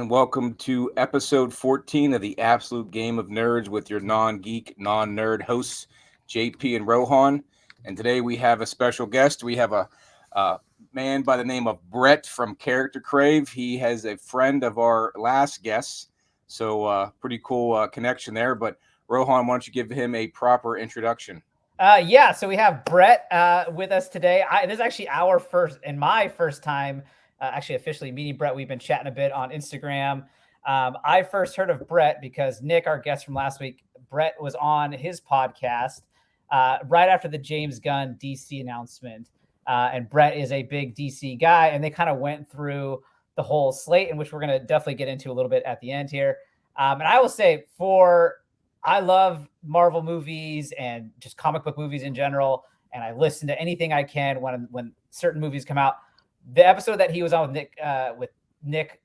and welcome to episode 14 of the Absolute Game of Nerds with your non-geek, non-nerd hosts, JP and Rohan. And today we have a special guest. We have a man by the name of Brett from Character Crave. He has a friend of our last guest, so pretty cool connection there. But Rohan, why don't you give him a proper introduction? So we have Brett with us today. This is actually my first time actually officially meeting Brett. We've been chatting a bit on Instagram. I first heard of Brett because Nick, our guest from last week, Brett was on his podcast right after the James Gunn DC announcement. And Brett is a big DC guy, and they kind of went through the whole slate, in which we're going to definitely get into a little bit at the end here. And I will say I love Marvel movies and just comic book movies in general. And I listen to anything I can when certain movies come out. The episode that he was on with Nick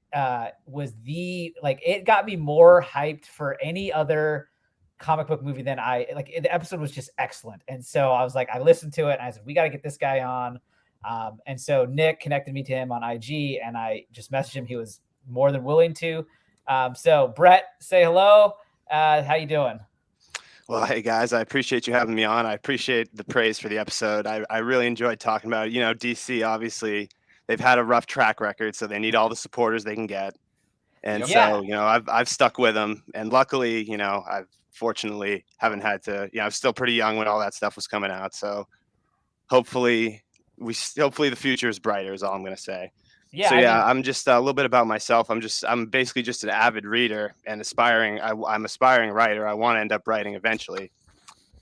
was it got me more hyped for any other comic book movie than the episode was just excellent. And so I was like, I listened to it and I said, we got to get this guy on. And so Nick connected me to him on IG and I just messaged him. He was more than willing to. So Brett, say hello. How you doing? Well, hey guys, I appreciate you having me on. I appreciate the praise for the episode. I really enjoyed talking about it. DC, obviously, they've had a rough track record, so they need all the supporters they can get. And so, I've stuck with them. And luckily, I've fortunately haven't had to, I'm still pretty young when all that stuff was coming out. So hopefully the future is brighter is all I'm going to say. I'm just a little bit about myself. I'm basically just an avid reader and I'm aspiring writer. I want to end up writing eventually.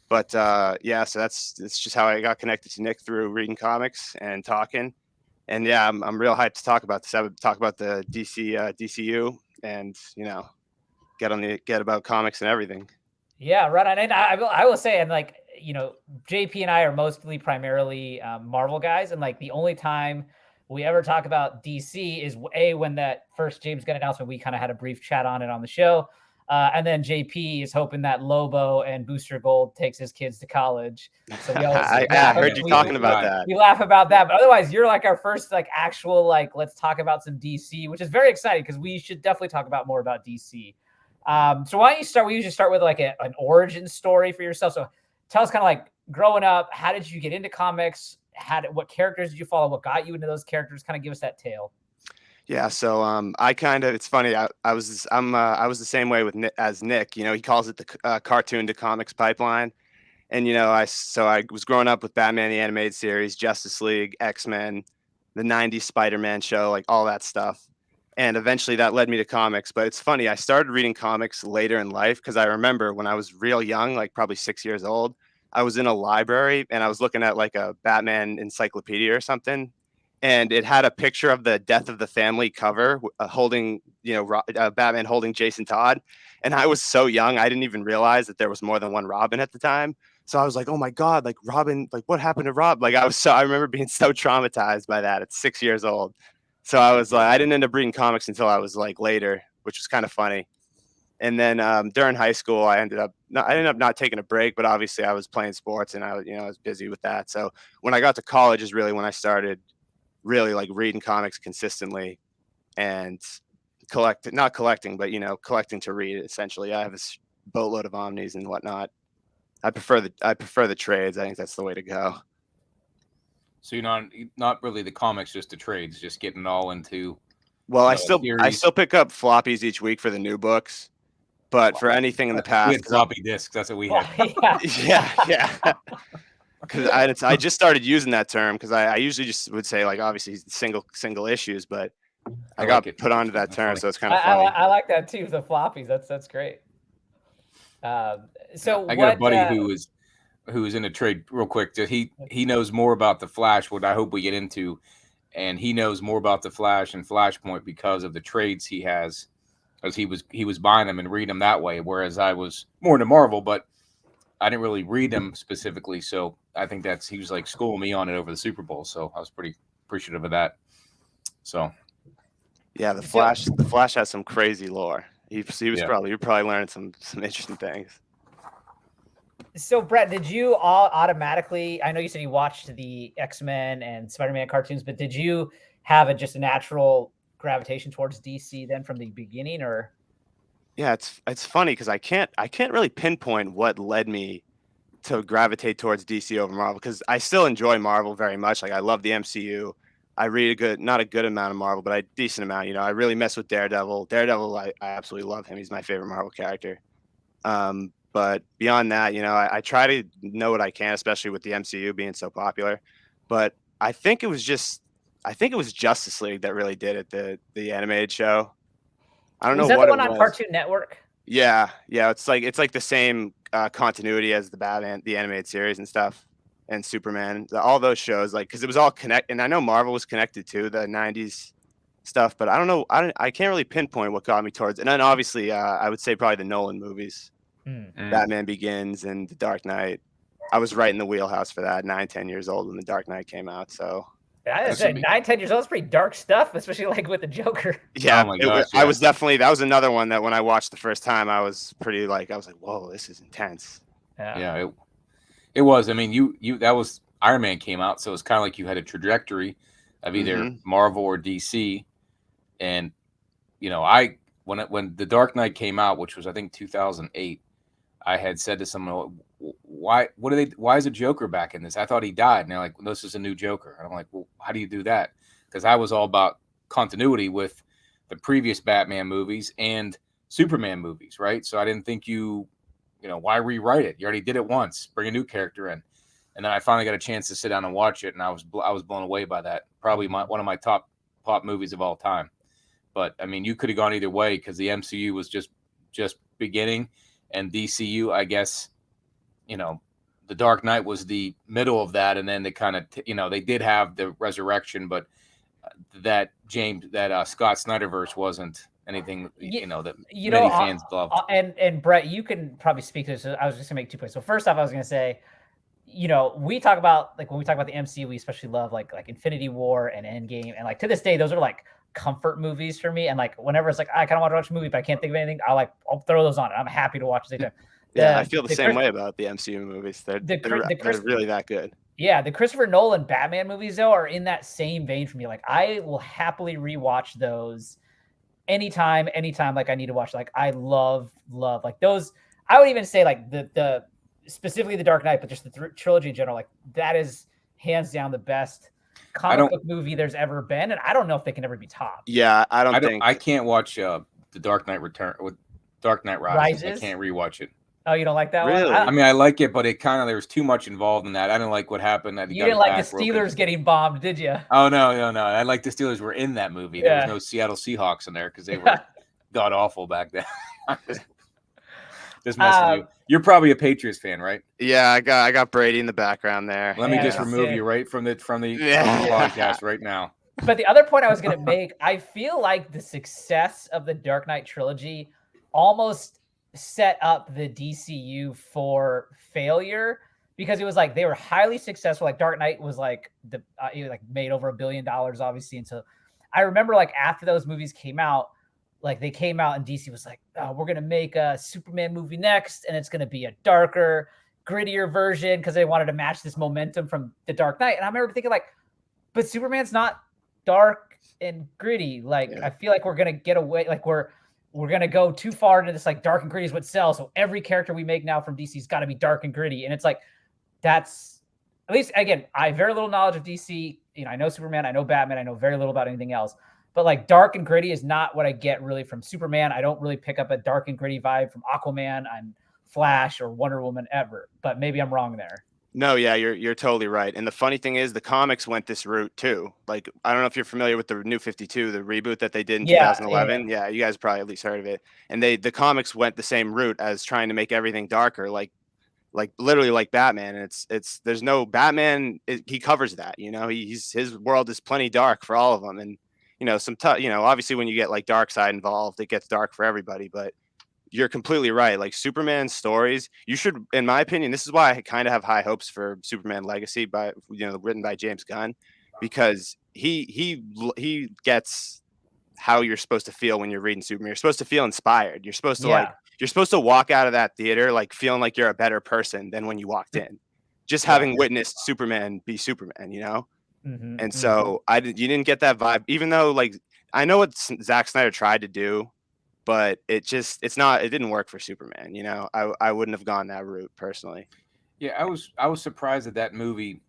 But so it's just how I got connected to Nick through reading comics and talking. And I'm real hyped to talk about this. I would talk about the DCU and get about comics and everything. Yeah, right on. And I will say, and JP and I are primarily Marvel guys, and the only time we ever talk about DC is when that first James Gunn announcement, we kind of had a brief chat on it on the show. And then JP is hoping that Lobo and Booster Gold takes his kids to college. So we always I heard you talking about that. We laugh about that. But otherwise, you're our first actual let's talk about some DC, which is very exciting because we should definitely talk about more about DC. So why don't you start? We usually start with an origin story for yourself. So tell us kind of growing up, how did you get into comics? What characters did you follow? What got you into those characters? Kind of give us that tale. Yeah, so it's funny. I was the same way as Nick. He calls it the cartoon to comics pipeline. And I was growing up with Batman the animated series, Justice League, X-Men, the '90s Spider-Man show, all that stuff. And eventually that led me to comics. But it's funny, I started reading comics later in life because I remember when I was real young, probably 6 years old, I was in a library and I was looking at a Batman encyclopedia or something. And it had a picture of the Death of the Family cover holding, Batman holding Jason Todd. And I was so young, I didn't even realize that there was more than one Robin at the time. So I was like, oh my God, Robin, what happened to Rob? I remember being so traumatized by that at 6 years old. So I was I didn't end up reading comics until I was later, which was kind of funny. And then during high school, I ended up not taking a break, but obviously I was playing sports and I was busy with that. So when I got to college is really when I started really reading comics consistently and collecting to read essentially. I have this boatload of omnis and whatnot. I prefer the trades. I think that's the way to go. So you're not really the comics, just the trades, just getting all into. Well, I still pick up floppies each week for the new books, but for anything in the past, we had floppy disks. That's what we had. Yeah. Because I just started using that term because I usually just would say obviously single issues, but I got put onto that term, so it's kind of funny. I like that too. The floppies, that's great. So I got a buddy who is in a trade real quick. He knows more about the Flash, what I hope we get into, and he knows more about the Flash and Flashpoint because of the trades he has, as he was buying them and reading them that way. Whereas I was more into Marvel, but I didn't really read them specifically. So I think he was schooling me on it over the Super Bowl. So I was pretty appreciative of that. So yeah, the Flash has some crazy lore. You're probably learning some interesting things. So Brett, did you all automatically? I know you said you watched the X-Men and Spider-Man cartoons, but did you have just a natural gravitation towards DC then from the beginning, or? Yeah, it's funny because I can't really pinpoint what led me to gravitate towards DC over Marvel, because I still enjoy Marvel very much. Like, I love the MCU. I read not a good amount of Marvel, but a decent amount. You know, I really mess with Daredevil. I absolutely love him. He's my favorite Marvel character. But beyond that, you know, I try to know what I can, especially with the MCU being so popular. But I think it was Justice League that really did it, the animated show. I don't know Was that what the it one on was. Cartoon Network? Yeah, it's like the same continuity as the Batman, the animated series and stuff, and Superman. All those shows, like, because it was all connected. And I know Marvel was connected to the '90s stuff, but I don't know. I can't really pinpoint what got me towards. And then obviously, I would say probably the Nolan movies, Batman Begins and The Dark Knight. I was right in the wheelhouse for that. 9, 10 years old when The Dark Knight came out. So I said 9, 10 years old. That's pretty dark stuff, especially like with the Joker. yeah, Oh my gosh, I was definitely, that was another one that when I watched the first time, I was like, whoa, this is intense. Yeah, it was. I mean, you that was Iron Man came out, so it's kind of like you had a trajectory of either Marvel or DC. And you know, when The Dark Knight came out, which was I think 2008, I had said to someone, why is a Joker back in this? I thought he died. And they're like, well, this is a new Joker. And I'm like, well, how do you do that? Because I was all about continuity with the previous Batman movies and Superman movies, right? So I didn't think you know, why rewrite it? You already did it once. Bring a new character in. And then I finally got a chance to sit down and watch it, and I was blown away by that. Probably one of my top movies of all time. But I mean, you could have gone either way because the MCU was just beginning, and DCU, I guess, you know, The Dark Knight was the middle of that, and then they kind of, you know, they did have the resurrection, but that Scott Snyderverse wasn't anything, you know, that many fans loved. And Brett, you can probably speak to this. I was just gonna make 2 points. So first off, I was gonna say, you know, we talk about, like, when we talk about the MCU, we especially love like Infinity War and Endgame, and like to this day, those are like comfort movies for me. And like whenever it's like I kind of want to watch a movie, but I can't think of anything, I'll throw those on, and I'm happy to watch it. Yeah, I feel the same way about the MCU movies. They're really that good. Yeah, the Christopher Nolan Batman movies, though, are in that same vein for me. Like, I will happily rewatch those anytime. Like, I need to watch. Like, I love like those. I would even say like the specifically the Dark Knight, but just the trilogy in general. Like, that is hands down the best comic book movie there's ever been, and I don't know if they can ever be topped. Yeah, I can't watch The Dark Knight Return with Dark Knight Rises. I can't rewatch it. Oh, you don't like that one? I mean, I like it, but it kind of, there was too much involved in that. I didn't like what happened. You didn't like the Steelers getting bombed, did you? Oh, no. I like the Steelers were in that movie. There was no Seattle Seahawks in there because they were god awful back then. Just messing with you. You're probably a Patriots fan, right? Yeah, I got Brady in the background there. Let me just remove you right from the podcast right now. But the other point I was going to make, I feel like the success of the Dark Knight trilogy almost set up the DCU for failure, because it was like they were highly successful. Like Dark Knight was like made over $1 billion, obviously. And so I remember like after those movies came out, like they came out and DC was like, oh, we're going to make a Superman movie next. And it's going to be a darker, grittier version, because they wanted to match this momentum from the Dark Knight. And I remember thinking like, but Superman's not dark and gritty. Like, I feel like we're going to get away. Like we're going to go too far into this, like dark and gritty is what sells. So every character we make now from DC's got to be dark and gritty. And it's like, that's, at least, again, I have very little knowledge of DC. You know, I know Superman, I know Batman, I know very little about anything else. But like dark and gritty is not what I get really from Superman. I don't really pick up a dark and gritty vibe from Aquaman and Flash or Wonder Woman ever. But maybe I'm wrong there. No, yeah, you're totally right. And the funny thing is, the comics went this route too. Like, I don't know if you're familiar with the New 52, the reboot that they did in 2011. Yeah, you guys probably at least heard of it. And the comics went the same route as trying to make everything darker, like literally like Batman. And it's there's no Batman. He covers that. You know, his world is plenty dark for all of them. And you know, obviously when you get like Darkseid involved, it gets dark for everybody. But you're completely right. Like Superman's stories, you should, in my opinion, this is why I kind of have high hopes for Superman Legacy written by James Gunn, because he gets how you're supposed to feel when you're reading Superman. You're supposed to feel inspired. You're supposed to you're supposed to walk out of that theater like feeling like you're a better person than when you walked in, just having witnessed Superman be Superman, you know? And so you didn't get that vibe, even though like I know what Zack Snyder tried to do, but it didn't work for Superman. You know, I wouldn't have gone that route personally. Yeah, I was surprised that that movie,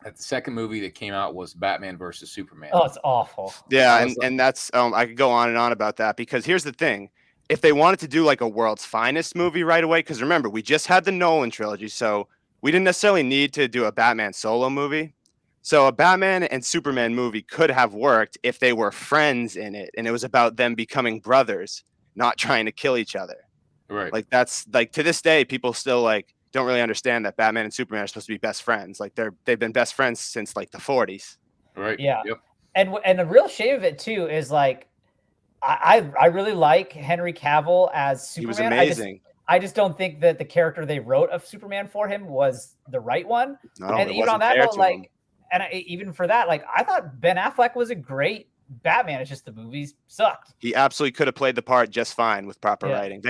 that the second movie that came out was Batman versus Superman. Oh, it's awful. Yeah, I was and that's I could go on and on about that because here's the thing. If they wanted to do like a world's finest movie right away, because remember, we just had the Nolan trilogy, so we didn't necessarily need to do a Batman solo movie. So a Batman and Superman movie could have worked if they were friends in it and it was about them becoming brothers, not trying to kill each other. right. Like that's like to this day, people still like don't really understand that Batman and Superman are supposed to be best friends. Like they've been best friends since like the 40s. Right. Yeah. Yep. And the real shame of it too is like I really like Henry Cavill as Superman. He was amazing. I just don't think that the character they wrote of Superman for him was the right one. No, And it even on wasn't that fair note, to like, him. and even for that, like, I thought Ben Affleck was a great Batman. It's just the movies sucked. He absolutely could have played the part just fine with proper Yeah. writing.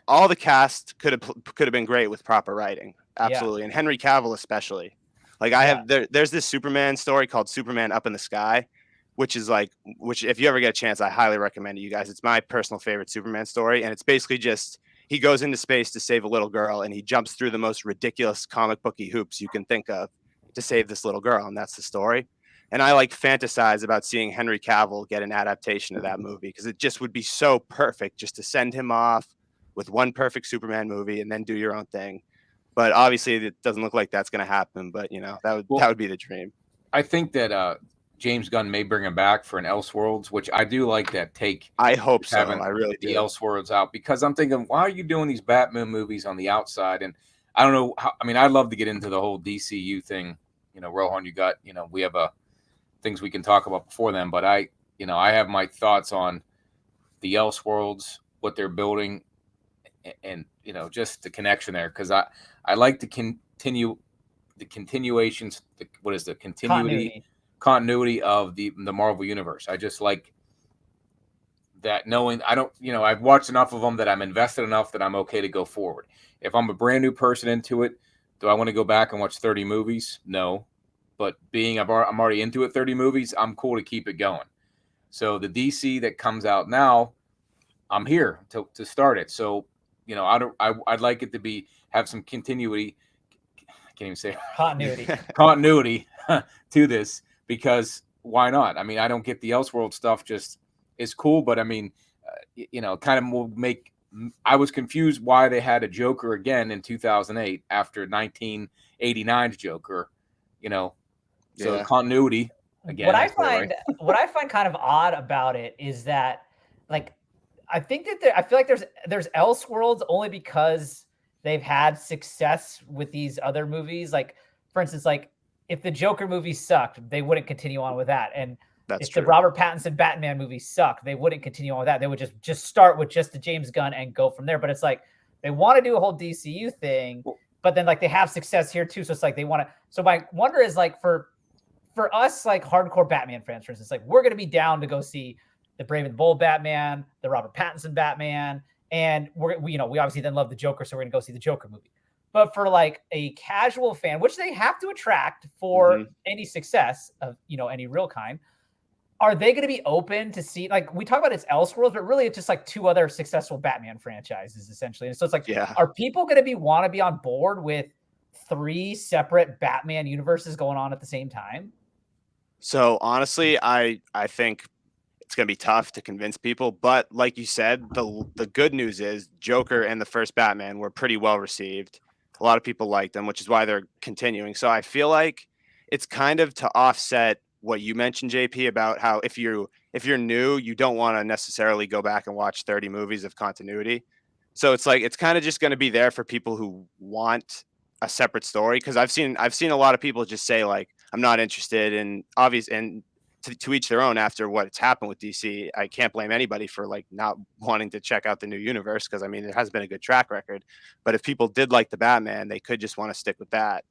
All the cast could have been great with proper writing. Absolutely. And Henry Cavill especially. Like there's this Superman story called Superman Up in the Sky, which if you ever get a chance, I highly recommend it, you guys. It's my personal favorite Superman story. And it's basically just he goes into space to save a little girl and he jumps through the most ridiculous comic booky hoops you can think of to save this little girl. And that's the story. And I like fantasize about seeing Henry Cavill get an adaptation of that movie because it just would be so perfect just to send him off with one perfect Superman movie and then do your own thing. But obviously, it doesn't look like that's going to happen. But that would be the dream. I think that James Gunn may bring him back for an Elseworlds, which I do like that take. I hope so. Having I really the do. Elseworlds out because I'm thinking, why are you doing these Batman movies on the outside? And I don't know how. I mean, I'd love to get into the whole DCU thing. Rohan, we have things we can talk about before then, but I have my thoughts on the Elseworlds, what they're building, and just the connection there because I like to continue the continuations. What is the continuity of the Marvel universe? I just like that knowing I've watched enough of them that I'm invested enough that I'm okay to go forward. If I'm a brand new person into it, do I want to go back and watch 30 movies? No. But I'm already into it 30 movies, I'm cool to keep it going. So the DC that comes out now, I'm here to start it. So, I'd like it to have some continuity. I can't even say continuity to this because why not? I mean, I don't get the Elseworld stuff just is cool, but I mean, kind of will make. I was confused why they had a Joker again in 2008 after 1989's Joker. So continuity again. What I find kind of odd about it is that, like, I think that I feel like there's Elseworlds only because they've had success with these other movies. Like, for instance, like if the Joker movie sucked, they wouldn't continue on with that. And That's if true. the Robert Pattinson Batman movie sucked, they wouldn't continue on with that. They would just start with just the James Gunn and go from there. But it's like they want to do a whole DCU thing, but then like they have success here too. So it's like they want to. So my wonder is like for us, like hardcore Batman fans, for instance, like we're going to be down to go see the Brave and the Bold Batman, the Robert Pattinson Batman, and we obviously then love the Joker, so we're going to go see the Joker movie. But for like a casual fan, which they have to attract for any success of any real kind, are they going to be open to see, like we talk about it's Elseworlds, but really it's just like two other successful Batman franchises essentially. And so it's like, are people going to want to be on board with 3 separate Batman universes going on at the same time? So honestly, I think it's going to be tough to convince people, but like you said, the good news is Joker and the first Batman were pretty well received. A lot of people liked them, which is why they're continuing. So I feel like it's kind of to offset what you mentioned, JP, about how if you're new, you don't want to necessarily go back and watch 30 movies of continuity. So it's like it's kind of just going to be there for people who want a separate story, because I've seen a lot of people just say like I'm not interested, and to each their own. After what's happened with DC, I can't blame anybody for like not wanting to check out the new universe, because I mean it has been a good track record. But if people did like the Batman, they could just want to stick with that.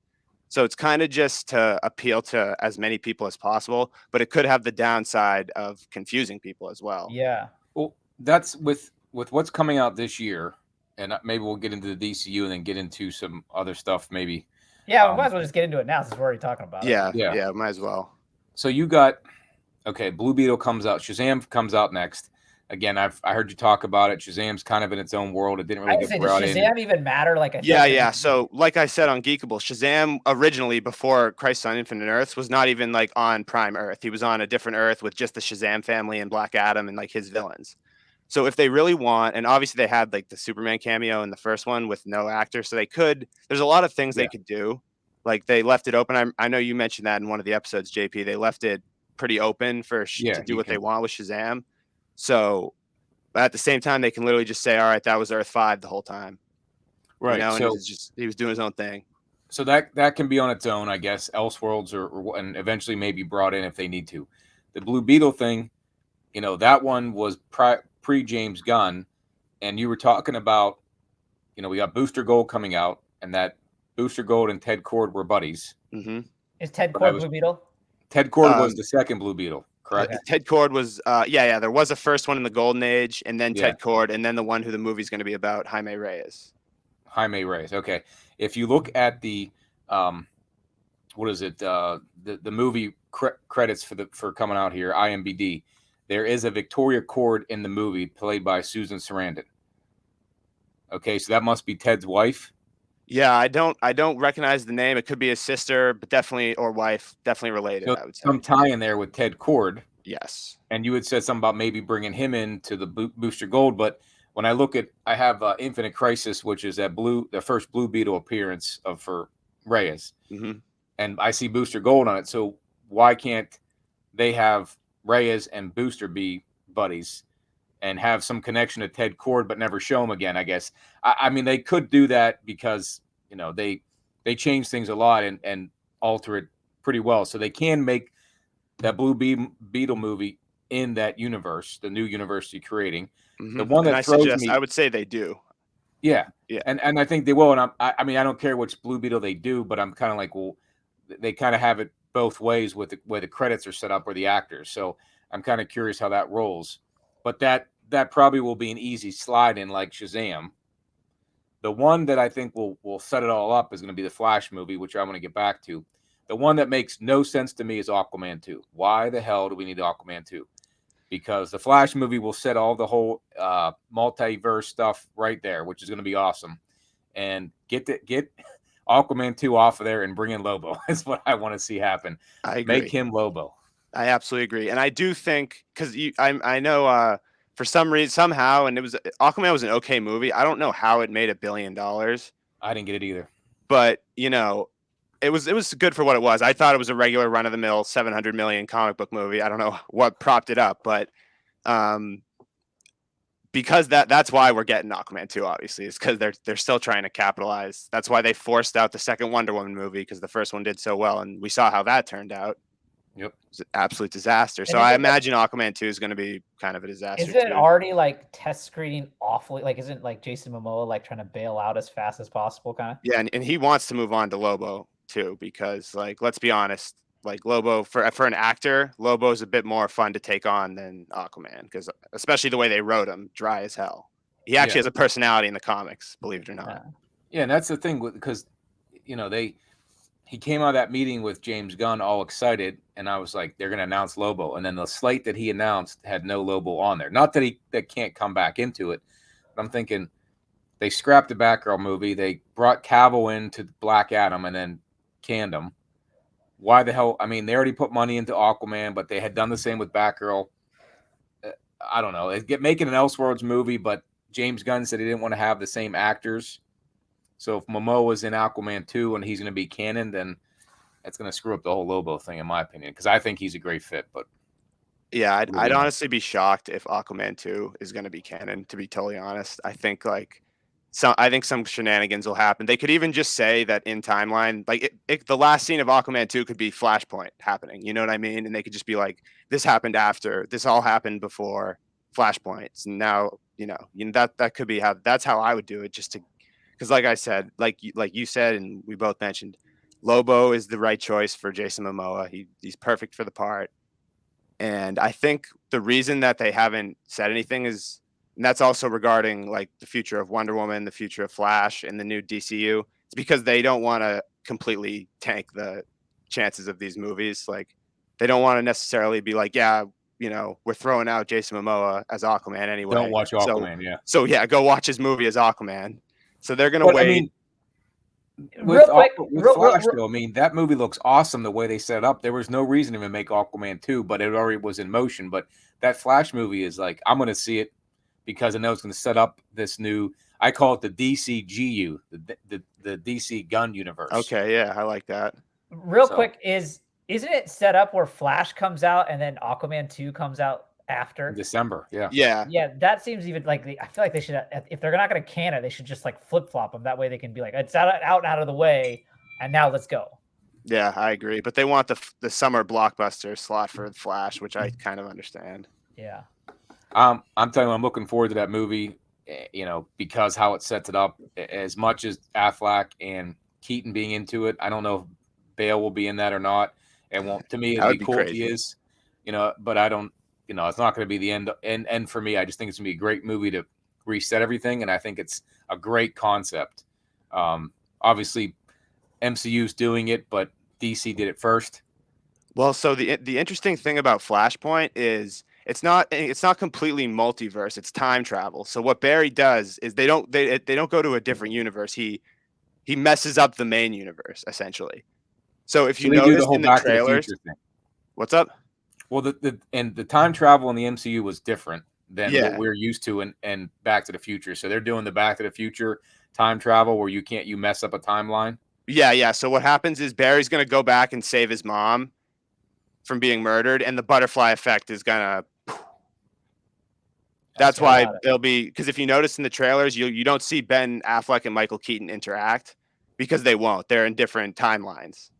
So it's kind of just to appeal to as many people as possible, but it could have the downside of confusing people as well. Yeah. Well, that's with what's coming out this year, and maybe we'll get into the DCU and then get into some other stuff maybe. Yeah, we might as well just get into it now since we're already talking about it. Yeah, might as well. So you got Okay, Blue Beetle comes out. Shazam comes out next. Again, I heard you talk about it. Shazam's kind of in its own world. It didn't really I would get say, does brought in. Shazam even matter? Like, I feel Yeah, like yeah. So, like I said on Geekable, Shazam originally, before Crisis on Infinite Earths, was not even like on Prime Earth. He was on a different Earth with just the Shazam family and Black Adam and like his villains. So, if they really want, and obviously they had like the Superman cameo in the first one with no actor, so they could. There's a lot of things Yeah. they could do. Like they left it open. I know you mentioned that in one of the episodes, JP. They left it pretty open for Yeah, to do you what they can. want with Shazam. So, but at the same time, they can literally just say, "All right, that was Earth 5 the whole time." You Right. know, and it So was just he was doing his own thing. so that can be on its own, I guess. Elseworlds and eventually maybe brought in if they need to. The Blue Beetle thing, that one was pre James Gunn, and you were talking about, we got Booster Gold coming out, and that Booster Gold and Ted Kord were buddies. Mm-hmm. is Ted But Kord Blue Beetle? Ted Kord was the second Blue Beetle, correct? Okay. Ted Kord was, yeah. There was a first one in the Golden Age, and then Yeah. Ted Kord, and then the one who the movie's going to be about, Jaime Reyes. Jaime Reyes. Okay. If you look at the what is it? The movie credits for coming out here, IMBD. There is a Victoria Kord in the movie played by Susan Sarandon. Okay, so that must be Ted's wife. Yeah, I don't recognize the name. It could be his sister, but definitely, or wife, definitely related. So I would say. some tie in there with Ted Kord. Yes. And you had said something about maybe bringing him into the Booster Gold, but when I look at, I have Infinite Crisis, which is the first Blue Beetle appearance for Reyes, Mm-hmm. and I see Booster Gold on it. So why can't they have Reyes and Booster be buddies and have some connection to Ted Kord, but never show him again? I guess. I mean, they could do that because they change things a lot and alter it pretty well, so they can make that Blue Beetle movie in that universe, the new universe you're creating. The Mm-hmm. one And that throws me, I would say they do. yeah, Yeah. and I think they will. And I mean, I don't care which Blue Beetle they do, but I'm kind of like, well, they kind of have it both ways with the way the credits are set up or the actors. So I'm kind of curious how that rolls. But that probably will be an easy slide in like Shazam. The one that I think will set it all up is going to be the Flash movie, which I want to get back to. The one that makes no sense to me is Aquaman 2. Why the hell do we need Aquaman 2? Because the Flash movie will set all the whole multiverse stuff right there, which is going to be awesome. And get Aquaman 2 off of there and bring in Lobo. Is what I want to see happen. I agree. Make him Lobo. I absolutely agree, and I do think because I know for some reason somehow, and Aquaman was an okay movie. I don't know how it made $1 billion, I didn't get it either. but it was good for what it was. I thought it was a regular run of the mill 700 million comic book movie. I don't know what propped it up, but because that's why we're getting Aquaman 2, obviously, is because they're still trying to capitalize. That's why they forced out the second Wonder Woman movie, because the first one did so well, and we saw how that turned out. Yep. It was an absolute disaster. So And I imagine Aquaman 2 is going to be kind of a disaster Isn't it too. already like test screening awfully? Like, isn't like Jason Momoa like trying to bail out as fast as possible, kind of? Yeah, and he wants to move on to Lobo too, because like let's be honest, like Lobo for an actor, Lobo is a bit more fun to take on than Aquaman, because especially the way they wrote him, dry as hell. He actually has a personality in the comics, believe it or not. Yeah, and that's the thing because he came out of that meeting with James Gunn all excited, and I was like, they're going to announce Lobo, and then the slate that he announced had no Lobo on there. Not that that can't come back into it, but I'm thinking they scrapped the Batgirl movie, they brought Cavill into Black Adam, and then canned him. Why the hell? I mean, they already put money into Aquaman, but they had done the same with Batgirl. I don't know. Making an Elseworlds movie, but James Gunn said he didn't want to have the same actors. So if Momoa was in Aquaman 2 and he's going to be canon, then that's going to screw up the whole Lobo thing, in my opinion, because I think he's a great fit. But yeah, I'd honestly be shocked if Aquaman 2 is going to be canon, to be totally honest. I think some shenanigans will happen. They could even just say that in timeline, like the last scene of Aquaman 2 could be Flashpoint happening. You know what I mean? And they could just be like, this happened after, this all happened before Flashpoints. And now, that could be that's how I would do it, just to, because like I said, like you said, and we both mentioned, Lobo is the right choice for Jason Momoa. He's perfect for the part. And I think the reason that they haven't said anything is, and that's also regarding like the future of Wonder Woman, the future of Flash, and the new DCU. It's because they don't want to completely tank the chances of these movies. Like they don't want to necessarily be like, yeah, we're throwing out Jason Momoa as Aquaman anyway. Don't watch Aquaman, yeah. So yeah, go watch his movie as Aquaman. So they're gonna But wait. I mean, Real quick, with Flash, though, I mean, that movie looks awesome the way they set it up. There was no reason to even make Aquaman 2, but it already was in motion. But that Flash movie is like, I'm going to see it because I know it's going to set up this new, I call it the DCGU, the DC gun universe. Okay, yeah, I like that. Real quick, isn't it set up where Flash comes out and then Aquaman 2 comes out after? In December, yeah. Yeah, that seems even like, I feel like they should, if they're not going to can it, they should just like flip-flop them. That way they can be like, it's out and out of the way, and now let's go. Yeah, I agree. But they want the summer blockbuster slot for the Flash, which I kind of understand. Yeah. I'm telling you, I'm looking forward to that movie, because how it sets it up. As much as Affleck and Keaton being into it, I don't know if Bale will be in that or not. It won't. To me, it'd be cool if he is, but I don't. It's not going to be the end. And for me, I just think it's going to be a great movie to reset everything, and I think it's a great concept. Obviously, MCU's doing it, but DC did it first. Well, so the interesting thing about Flashpoint is it's not completely multiverse. It's time travel. So what Barry does is they don't go to a different universe. He messes up the main universe essentially. So if you notice in the trailers, what's up? Well, the time travel in the MCU was different than what we're used to in Back to the Future. So they're doing the Back to the Future time travel where you mess up a timeline. Yeah. So what happens is Barry's going to go back and save his mom from being murdered, and the butterfly effect is going to. That's why it'll be, because if you notice in the trailers, you don't see Ben Affleck and Michael Keaton interact because they won't. They're in different timelines.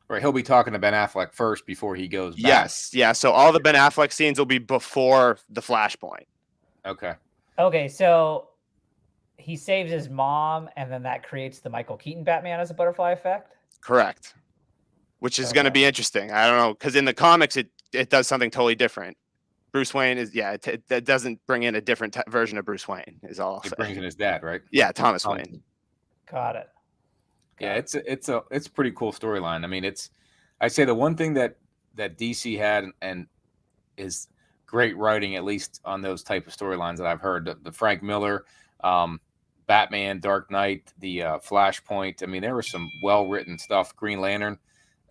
Right, he'll be talking to Ben Affleck first before he goes back. Yes, yeah. So all the Ben Affleck scenes will be before the Flashpoint. Okay, so he saves his mom, and then that creates the Michael Keaton Batman as a butterfly effect? Correct. Which is going to be interesting. I don't know, because in the comics, it does something totally different. Bruce Wayne is, it doesn't bring in a different version of Bruce Wayne, is all I'll say. It brings in his dad, right? Yeah, Thomas Wayne. Got it. Yeah, it's a pretty cool storyline. I mean, I say the one thing that DC had and is great writing, at least on those type of storylines that I've heard. The Frank Miller, Batman, Dark Knight, the Flashpoint. I mean, there was some well written stuff. Green Lantern.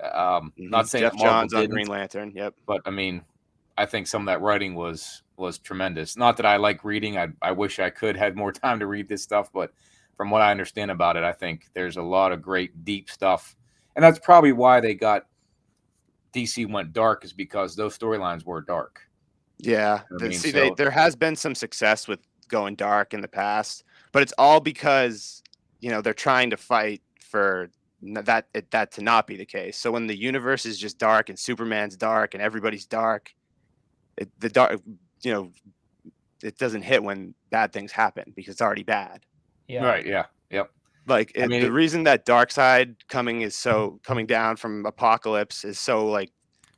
Not saying Jeff Johns on Green Lantern. Yep. But I mean, I think some of that writing was tremendous. Not that I like reading. I wish I could had more time to read this stuff, but from what I understand about it, I think there's a lot of great deep stuff. And that's probably why DC went dark, is because those storylines were dark. Yeah. There has been some success with going dark in the past, but it's all because, they're trying to fight for that to not be the case. So when the universe is just dark and Superman's dark and everybody's dark, it doesn't hit when bad things happen because it's already bad. Yeah. Right. Yeah. Yep. Like the reason that Darkseid coming down from Apocalypse is so like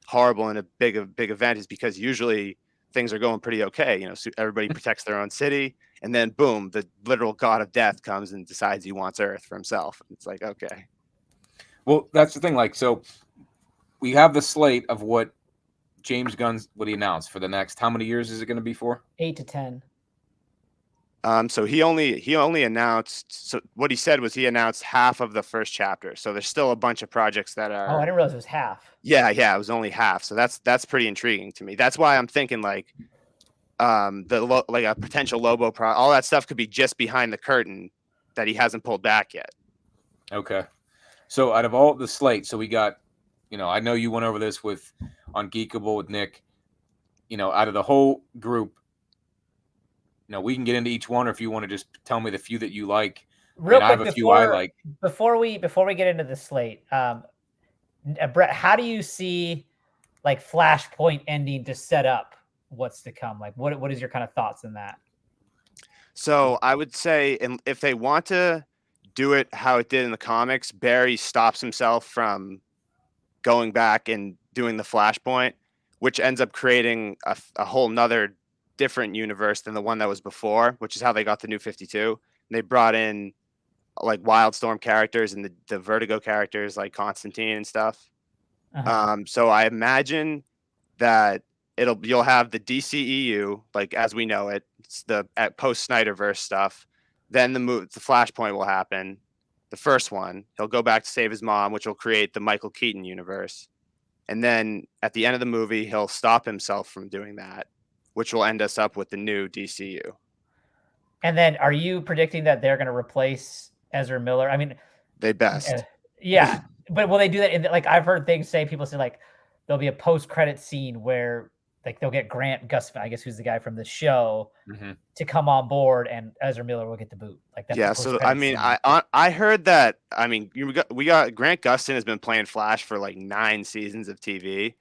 horrible and a big event is because usually things are going pretty okay. So everybody protects their own city, and then boom, the literal god of death comes and decides he wants Earth for himself. It's like, okay. Well, that's the thing. Like, so we have the slate of what James Gunn's what he announced for the next. How many years is it going to be for? 8 to 10. So he only announced. So what he said was he announced half of the first chapter. So there's still a bunch of projects that are. Oh, I didn't realize it was half. Yeah, it was only half. So that's pretty intriguing to me. That's why I'm thinking like, like a potential Lobo all that stuff could be just behind the curtain that he hasn't pulled back yet. Okay, so out of all the slate, so we got, I know you went over this on Geekable with Nick. Out of the whole group. We can get into each one, or if you want to just tell me the few that you like. Real quick, I have a few I like. Before we get into the slate, Brett, how do you see like Flashpoint ending to set up what's to come? Like, what is your kind of thoughts on that? So I would say, if they want to do it how it did in the comics, Barry stops himself from going back and doing the Flashpoint, which ends up creating a whole nother different universe than the one that was before, which is how they got the New 52. And they brought in like Wildstorm characters and the Vertigo characters like Constantine and stuff. So I imagine that you'll have the DCEU like as we know it. It's the post Snyderverse stuff. Then the Flashpoint will happen. The first one, he'll go back to save his mom, which will create the Michael Keaton universe. And then at the end of the movie, he'll stop himself from doing that, which will end us up with the new DCU. And then are you predicting that they're going to replace Ezra Miller? I mean, they best. Yeah. But will they do that? Like I've heard people say like there'll be a post-credit scene where like they'll get Grant Gustin, I guess, who's the guy from the show, to come on board, and Ezra Miller will get the boot. Like that's yeah. So I mean, I heard that. I mean, we got Grant Gustin has been playing Flash for like 9 seasons of TV.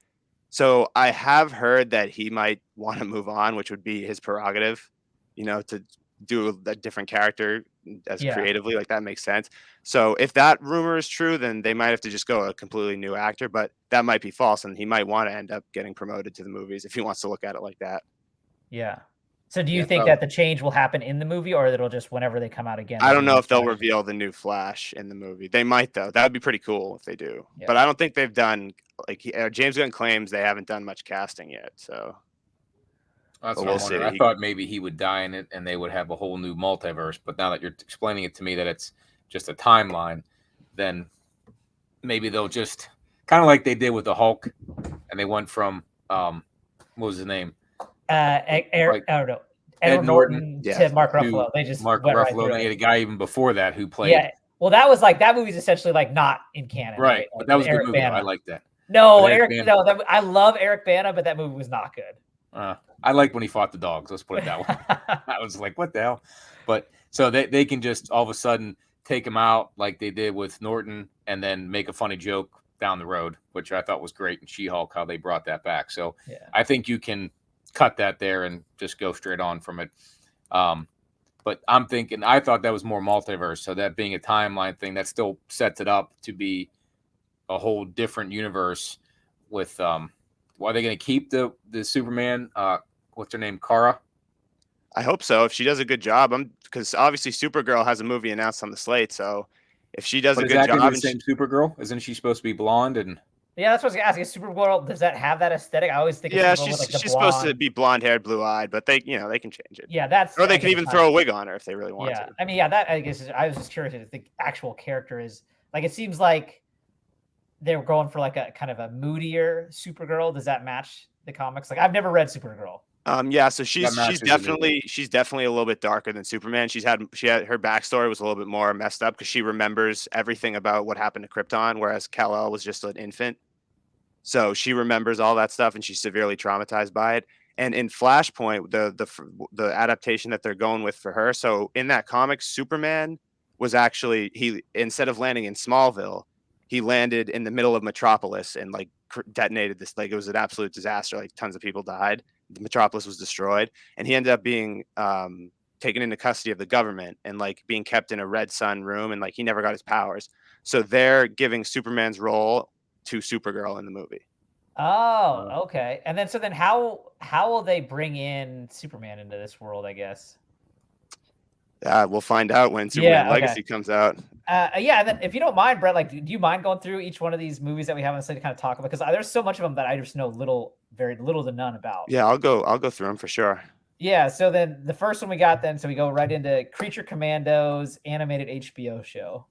So I have heard that he might want to move on, which would be his prerogative, to do a different character as creatively. Like that makes sense. So if that rumor is true, then they might have to just go a completely new actor, but that might be false, and he might want to end up getting promoted to the movies if he wants to look at it like that. Yeah. So do you think that the change will happen in the movie, or it'll just whenever they come out again? I don't know if they'll reveal the new Flash in the movie. They might, though. That would be pretty cool if they do. Yeah. But I don't think they've done James Gunn claims they haven't done much casting yet. So that's what we'll I thought maybe he would die in it and they would have a whole new multiverse. But now that you're explaining it to me that it's just a timeline, then maybe they'll just kind of like they did with the Hulk, and they went from what was his name? Edward Norton to Mark Ruffalo. They just Mark went Ruffalo. Right they had a guy even before that who played. Yeah, well, that was like that movie's essentially like not in canon, right? Like, but that was a good Eric movie. Bana. I like that. No, I love Eric Bana, but that movie was not good. I liked when he fought the dogs. Let's put it that way. I was like, what the hell? But so they can just all of a sudden take him out like they did with Norton, and then make a funny joke down the road, which I thought was great in She-Hulk, how they brought that back. So I think you can cut that there and just go straight on from it. But I'm thinking, I thought that was more multiverse. So that being a timeline thing, that still sets it up to be a whole different universe with, are they going to keep the Superman? What's her name? Kara? I hope so. If she does a good job, because obviously Supergirl has a movie announced on the slate. So if she does a good job, the same Supergirl, isn't she supposed to be blonde? And yeah, that's what I was asking. Supergirl, does that have that aesthetic? I always think she's supposed to be blonde-haired, blue-eyed, but they can change it. Yeah, or they can even throw a wig on her if they really want to. I mean, that I guess I was just curious if the actual character is like. It seems like they were going for like a kind of a moodier Supergirl. Does that match the comics? Like I've never read Supergirl. Yeah, so she's definitely a little bit darker than Superman. She had her backstory was a little bit more messed up because she remembers everything about what happened to Krypton, whereas Kal-El was just an infant. So she remembers all that stuff, and she's severely traumatized by it. And in Flashpoint, the adaptation that they're going with for her, so in that comic, Superman was actually instead of landing in Smallville, he landed in the middle of Metropolis and like detonated this. Like it was an absolute disaster. Like tons of people died. The Metropolis was destroyed, and he ended up being taken into custody of the government and like being kept in a Red Sun room, and like he never got his powers. So they're giving Superman's role to Supergirl in the movie. Oh, okay. And then how will they bring in Superman into this world, I guess? We'll find out when Superman Legacy comes out. And then if you don't mind, Brett, like, do you mind going through each one of these movies that we have on the slate to kind of talk about? Because there's so much of them that I just know very little to none about. Yeah, I'll go through them for sure. Yeah, so then the first one we got so we go right into Creature Commandos animated HBO show.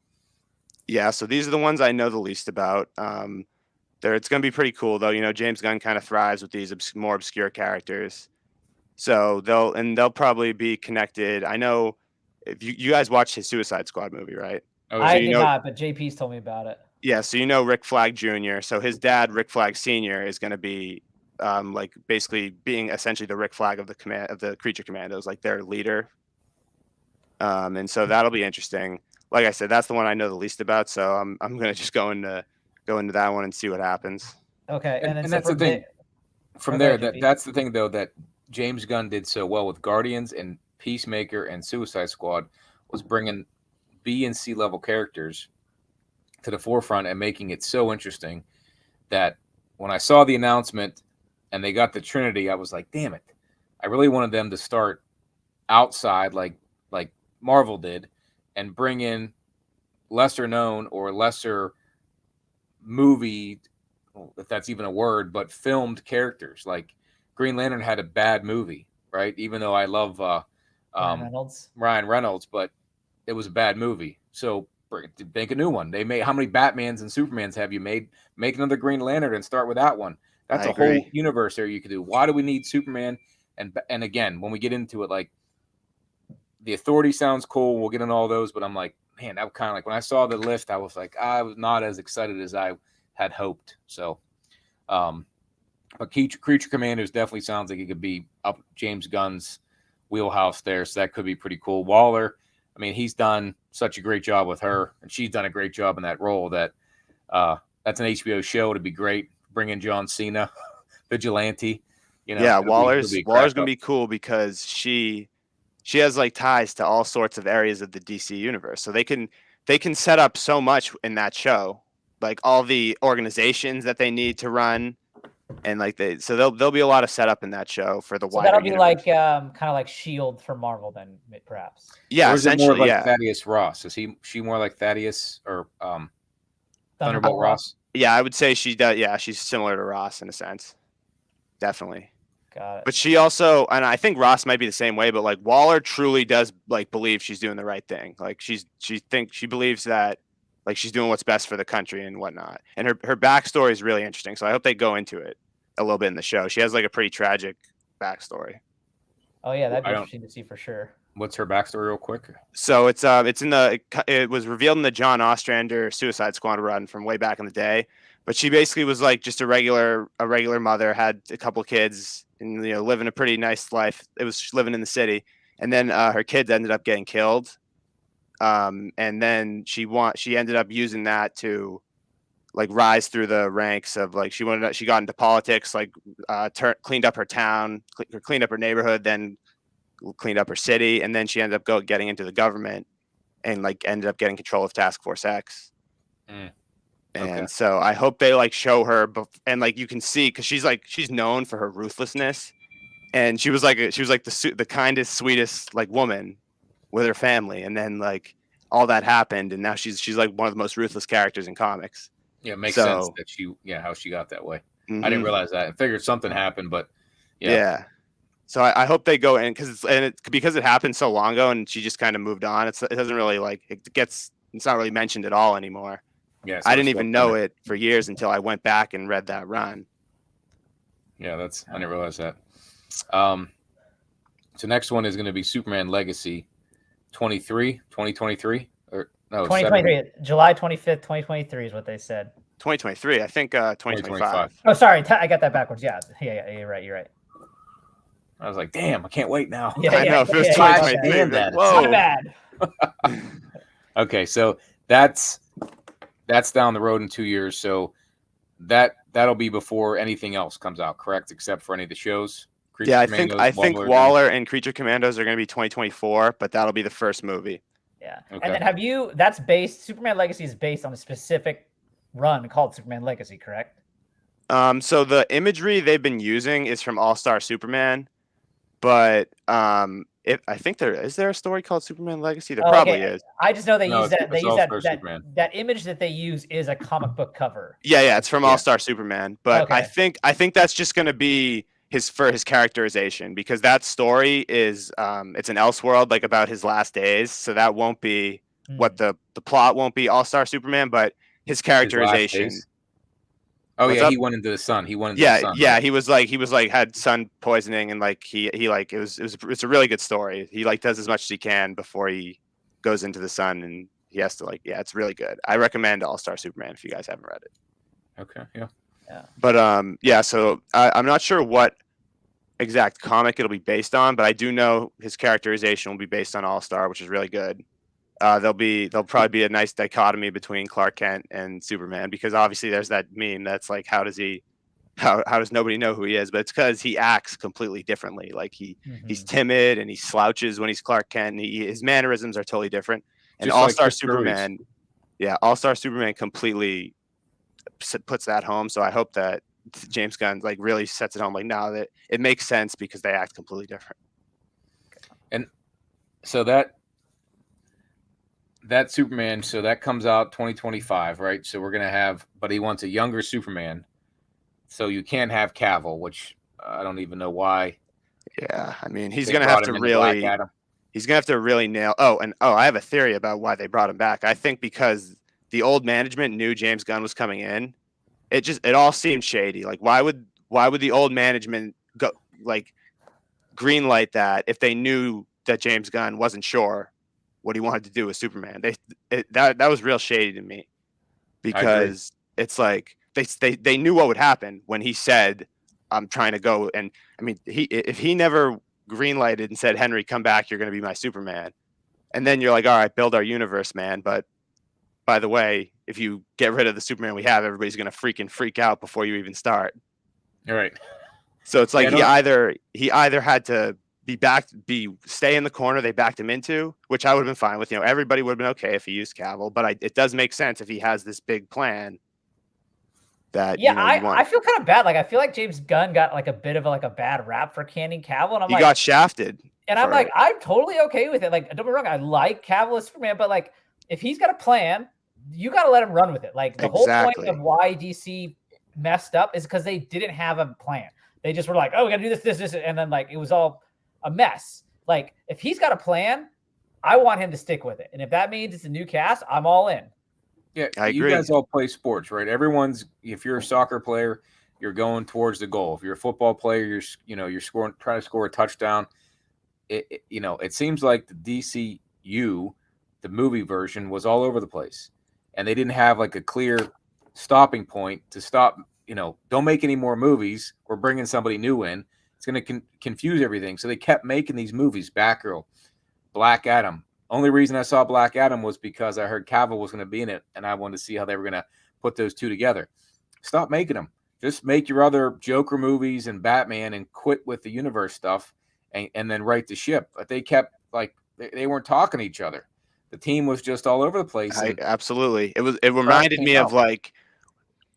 Yeah, so these are the ones I know the least about. It's going to be pretty cool, though. James Gunn kind of thrives with these more obscure characters. So they'll probably be connected. I know if you guys watched his Suicide Squad movie, right? Oh, I did not, but JP's told me about it. Yeah, so Rick Flag Jr. So his dad, Rick Flag Sr., is going to be like basically being essentially the Rick Flag of the Creature Commandos, like their leader. And so that'll be interesting. Like I said, that's the one I know the least about. So I'm going to just go into that one and see what happens. Okay, and that's the thing. From there, that's the thing though that James Gunn did so well with Guardians and Peacemaker and Suicide Squad was bringing B and C level characters to the forefront and making it so interesting that when I saw the announcement and they got the Trinity, I was like, damn it. I really wanted them to start outside like Marvel did and bring in lesser known or lesser movie if that's even a word, but filmed characters. Like Green Lantern had a bad movie, right? Even though I love Ryan Reynolds, but it was a bad movie. So make a new one. They made, how many Batmans and Supermans have you made? Make another Green Lantern and start with that one. That's a whole universe there you could do. Why do we need Superman? And again, when we get into it, like the Authority sounds cool. We'll get into all those, but I'm like, man, that was kind of like when I saw the list, I was like, I was not as excited as I had hoped. So, but Creature Commandos definitely sounds like it could be up James Gunn's wheelhouse there. So that could be pretty cool. Waller, I mean, he's done such a great job with her, and she's done a great job in that role. That's an HBO show. It'd be great. Bring in John Cena, Vigilante. You know, yeah, Waller's gonna be cool because she has like ties to all sorts of areas of the DC universe, so they can set up so much in that show, like all the organizations that they need to run, and like there'll be a lot of setup in that show for the wider that'll be universe. like kind of like Shield for Marvel, then perhaps. Yeah, or is it more like Thaddeus Ross? Is she more like Thaddeus or Thunderbolt Ross? Yeah, I would say she does. Yeah, she's similar to Ross in a sense, definitely. Got it. But she also, and I think Ross might be the same way, but like Waller truly does like believe she's doing the right thing. Like she believes that like she's doing what's best for the country and whatnot. And her backstory is really interesting. So I hope they go into it a little bit in the show. She has like a pretty tragic backstory. Oh yeah, that'd be interesting to see for sure. What's her backstory, real quick? So it was revealed in the John Ostrander Suicide Squad run from way back in the day. But she basically was like just a regular mother, had a couple of kids, and living a pretty nice life. It was living in the city, and then her kids ended up getting killed. And then she ended up using that to like rise through the ranks of like she got into politics, like cleaned up her town, cleaned up her neighborhood, then cleaned up her city, and then she ended up getting into the government and like ended up getting control of Task Force X. And so I hope they like show her, and like you can see, because she's known for her ruthlessness, and she was like the kindest, sweetest like woman with her family, and then like all that happened, and now she's like one of the most ruthless characters in comics. Yeah, it makes sense that how she got that way. I didn't realize that. I figured something happened, but yeah. So I hope they go in because it happened so long ago, and she just kind of moved on. It doesn't really it's not really mentioned at all anymore. Yeah, so I didn't even know it for years until I went back and read that run. Yeah, I didn't realize that. So next one is going to be Superman Legacy 2023 or no 2023 July 25th 2023 is what they said. 2023, I think 2025. Oh, sorry, I got that backwards. Yeah, you're right. I was like, damn, I can't wait now. Yeah, I know. If it was 2023, whoa. My bad. Okay, so that's down the road in 2 years. So that'll be before anything else comes out, correct? Except for any of the shows. I think Waller and Creature Commandos are going to be 2024, but that'll be the first movie. Yeah. Okay. And then Superman Legacy is based on a specific run called Superman Legacy, correct? So the imagery they've been using is from All-Star Superman, but I think is there a story called Superman Legacy? There probably is. I just know they use that image that they use is a comic book cover. Yeah, it's from All-Star Superman, but I think that's just going to be his characterization, because that story is it's an Elseworld, like about his last days, so that won't be what the plot won't be All-Star Superman, but his characterization. Oh yeah, he went into the sun. He went into the sun. Yeah, he was like had sun poisoning, and like he it's a really good story. He like does as much as he can before he goes into the sun, and he has to it's really good. I recommend All-Star Superman if you guys haven't read it. Okay, yeah. But so I'm not sure what exact comic it'll be based on, but I do know his characterization will be based on All-Star, which is really good. There'll probably be a nice dichotomy between Clark Kent and Superman, because obviously there's that meme that's like, how does nobody know who he is? But it's because he acts completely differently. Like he's timid and he slouches when he's Clark Kent, and his mannerisms are totally different. And All-Star Superman, All-Star Superman completely puts that home. So I hope that James Gunn like really sets it home, like now that it makes sense because they act completely different. And so that Superman, so that comes out 2025, right? So we're gonna have, but he wants a younger Superman. So you can't have Cavill, which I don't even know why. Yeah, I mean, he's They gonna brought have him to into Black really. Adam. He's gonna have to really nail. I have a theory about why they brought him back. I think because the old management knew James Gunn was coming in. It all seemed shady. Like why would the old management go like green light that if they knew that James Gunn wasn't sure what he wanted to do with Superman? That was real shady to me I agree. because it's like they knew what would happen when he said I'm trying to go. And I mean, if he never greenlighted and said, Henry, come back, you're going to be my Superman, and then you're like, all right, build our universe, man, but by the way, if you get rid of the Superman we have, everybody's going to freaking freak out before you even start. All right. So it's like Yeah, he either had to stay in the corner they backed him into, which I would have been fine with. You know, everybody would have been okay if he used Cavill, but it does make sense if he has this big plan that Yeah, you want. I feel kind of bad. Like I feel like James Gunn got like a bit of a bad rap for canning Cavill, and I'm He like, got shafted. and I'm like, I'm totally okay with it. Like, don't be wrong, I like Cavill as Superman, but like, if he's got a plan, you got to let him run with it. Like, the whole point of why DC messed up is because they didn't have a plan. They just were like, oh, we got to do this, and then like it was all a mess. Like, if he's got a plan, I want him to stick with it, and if that means it's a new cast, I'm all in. Yeah, I you agree. guys all play sports, right? If you're a soccer player, you're going towards the goal. If you're a football player, you're trying to score a touchdown. It seems like the DCU, the movie version, was all over the place, and they didn't have like a clear stopping point to stop. Don't make any more movies. We're bringing somebody new in. It's going to confuse everything. So they kept making these movies. Batgirl, Black Adam. Only reason I saw Black Adam was because I heard Cavill was going to be in it, and I wanted to see how they were going to put those two together. Stop making them. Just make your other Joker movies and Batman and quit with the universe stuff, and then right the ship. But they kept they weren't talking to each other. The team was just all over the place. Absolutely. It reminded me of like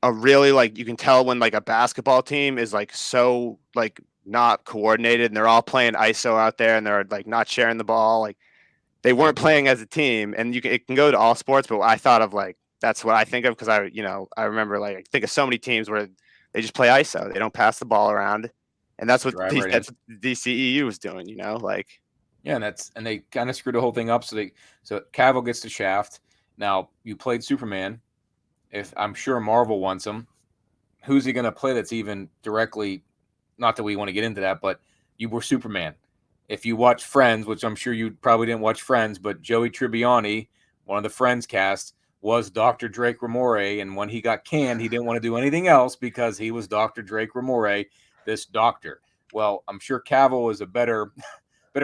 a really you can tell when like a basketball team is like so like not coordinated and they're all playing ISO out there and they're like not sharing the ball. Like they weren't playing as a team, and it can go to all sports, but I thought of that's what I think of because I remember I think of so many teams where they just play ISO. They don't pass the ball around, and that's what the DCEU was doing. Yeah, and they kind of screwed the whole thing up. So Cavill gets the shaft. Now you played Superman. If I'm sure Marvel wants him, who's he going to play that's even directly? Not that we want to get into that, but you were Superman. If you watch Friends, which I'm sure you probably didn't watch Friends, but Joey Tribbiani, one of the Friends cast, was Dr. Drake Ramore, and when he got canned, he didn't want to do anything else because he was Dr. Drake Ramore, this doctor. Well, I'm sure Cavill was a better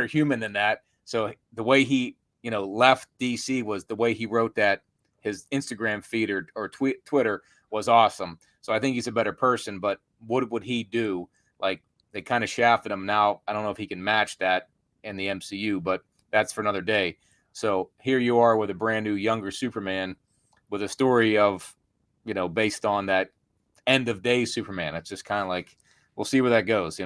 human than that. So the way he, left DC was the way he wrote that his Instagram feed or Twitter was awesome. So I think he's a better person, but what would he do? Like, they kind of shafted him. Now I don't know if he can match that in the MCU, but that's for another day. So here you are with a brand new younger Superman with a story of, based on that end of day Superman. It's just kind of like, we'll see where that goes,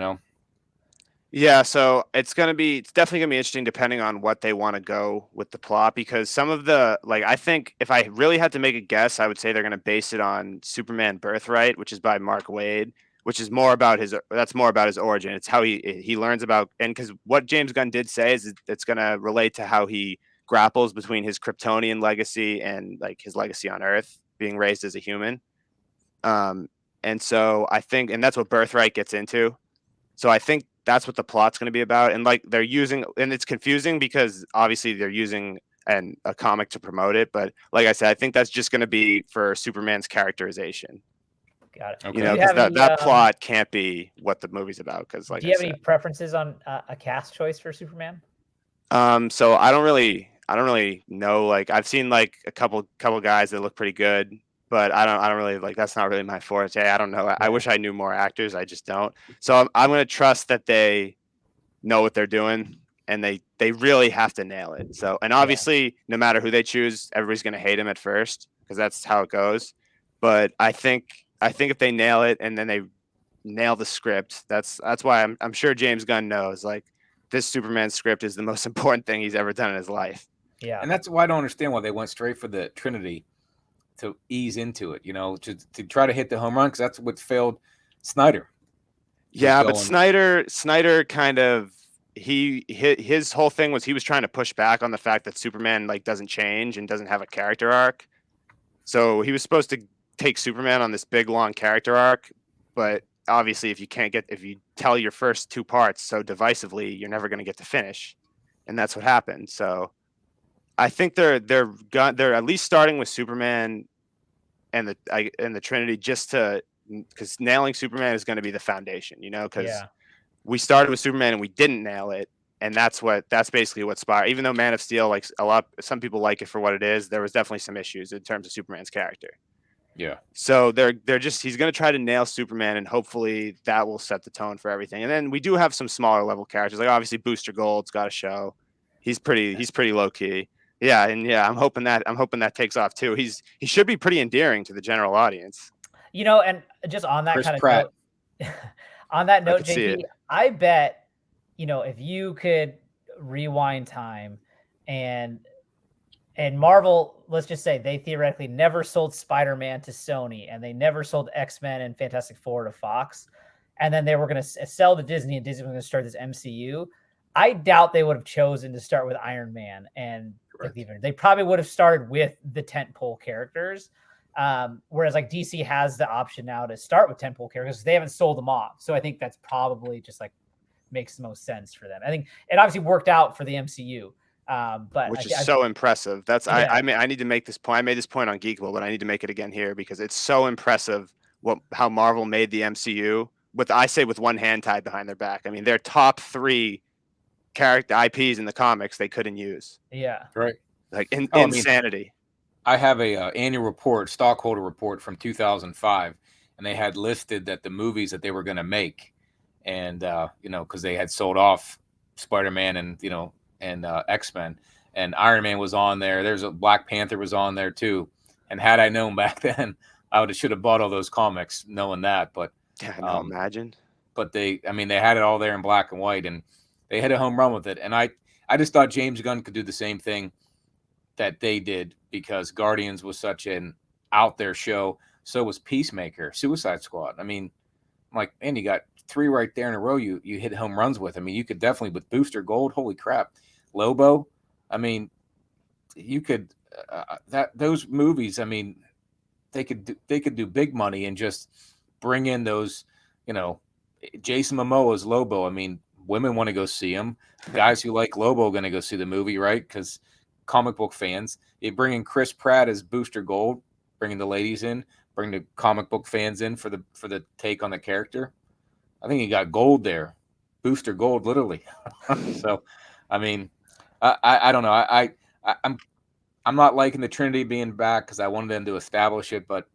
Yeah, so it's definitely gonna be interesting depending on what they want to go with the plot, because some of the I think if I really had to make a guess, I would say they're gonna base it on Superman Birthright, which is by Mark Waid, which is more about his origin. It's how he learns about, and because what James Gunn did say is it's gonna relate to how he grapples between his Kryptonian legacy and his legacy on Earth, being raised as a human. And so I think, and that's what Birthright gets into. So I think that's what the plot's going to be about. And they're using, and it's confusing because obviously they're using a comic to promote it. But like I said, I think that's just going to be for Superman's characterization. Got it. Okay. Because that plot can't be what the movie's about. Because do you have any preferences on a cast choice for Superman? So I don't really know. I've seen a couple guys that look pretty good, but I don't really that's not really my forte. I don't know. I wish I knew more actors. I just don't. So I'm going to trust that they know what they're doing, and they really have to nail it. So, and obviously no matter who they choose, everybody's going to hate him at first because that's how it goes. But I think if they nail it and then they nail the script, that's why I'm sure James Gunn knows this Superman script is the most important thing he's ever done in his life. Yeah. And that's why I don't understand why they went straight for the Trinity to ease into it, to try to hit the home run, because that's what failed Snyder. Yeah, but Snyder kind of his whole thing was he was trying to push back on the fact that Superman like doesn't change and doesn't have a character arc. So he was supposed to take Superman on this big long character arc, but obviously if you tell your first two parts so divisively, you're never going to get to finish, and that's what happened. So I think they're at least starting with Superman and the Trinity just to because nailing Superman is going to be the foundation, because we started with Superman and we didn't nail it. And that's basically what Spire, even though Man of Steel, like some people like it for what it is, there was definitely some issues in terms of Superman's character. Yeah. So he's going to try to nail Superman, and hopefully that will set the tone for everything. And then we do have some smaller level characters, like obviously Booster Gold's got a show. He's pretty low key. Yeah. And yeah, I'm hoping that takes off too. He should be pretty endearing to the general audience. And just on that Chris kind of Pratt. note, on that note, I could see JP, it. I bet, if you could rewind time and Marvel, let's just say they theoretically never sold Spider-Man to Sony and they never sold X-Men and Fantastic Four to Fox, and then they were going to sell to Disney and Disney was going to start this MCU. I doubt they would have chosen to start with Iron Man, and they probably would have started with the tentpole characters. Whereas like DC has the option now to start with tentpole characters. They haven't sold them off. So I think that's probably just like makes the most sense for them. I think it obviously worked out for the MCU. But which is so impressive. I need to make this point. I made this point on Geekable, but I need to make it again here because it's so impressive how Marvel made the MCU with one hand tied behind their back. I mean, their top 3 character IPs in the comics they couldn't use. Yeah. Right. Like insanity. I have a annual report, stockholder report from 2005, and they had listed that the movies that they were going to make, and because they had sold off Spider-Man and X-Men, and Iron Man was on there. There's a Black Panther was on there too. And had I known back then, I should have bought all those comics knowing that. But yeah, imagine. But they had it all there in black and white, and they hit a home run with it. And I just thought James Gunn could do the same thing that they did because Guardians was such an out there show. So was Peacemaker, Suicide Squad. I mean, I'm like, man, you got 3 right there in a row you hit home runs with. I mean, you could definitely with Booster Gold, holy crap. Lobo, I mean, you could those movies, I mean, they could do big money and just bring in those, Jason Momoa's Lobo. I mean, women want to go see him. Guys who like Lobo are going to go see the movie, right? Because comic book fans. You bring in Chris Pratt as Booster Gold, bringing the ladies in, bring the comic book fans in for the take on the character. I think you got gold there, Booster Gold, literally. So, I mean, I don't know. I'm not liking the Trinity being back because I wanted them to establish it, but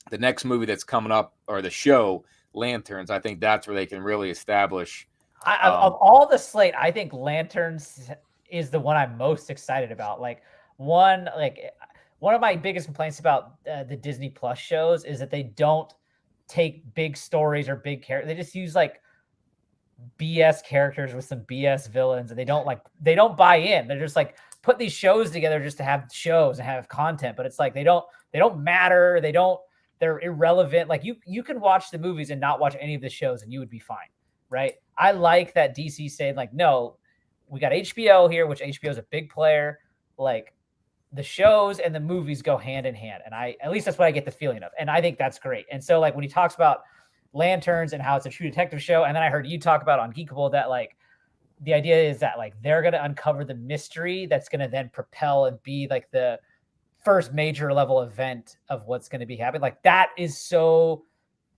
the next movie that's coming up or the show Lanterns, I think that's where they can really establish. Of all the slate, I think Lanterns is the one I'm most excited about. One of my biggest complaints about the Disney Plus shows is that they don't take big stories or big characters. They just use like BS characters with some BS villains, and they don't buy in. They're just like put these shows together just to have shows and have content, but it's like they don't matter. They're irrelevant. Like you can watch the movies and not watch any of the shows and you would be fine, right? I like that DC saying like, no, we got HBO here, which HBO is a big player. Like the shows and the movies go hand in hand. And at least that's what I get the feeling of. And I think that's great. And so like when he talks about Lanterns and how it's a true detective show, and then I heard you talk about on Geekable that like the idea is that like they're going to uncover the mystery that's going to then propel and be like the first major level event of what's going to be happening. Like that is so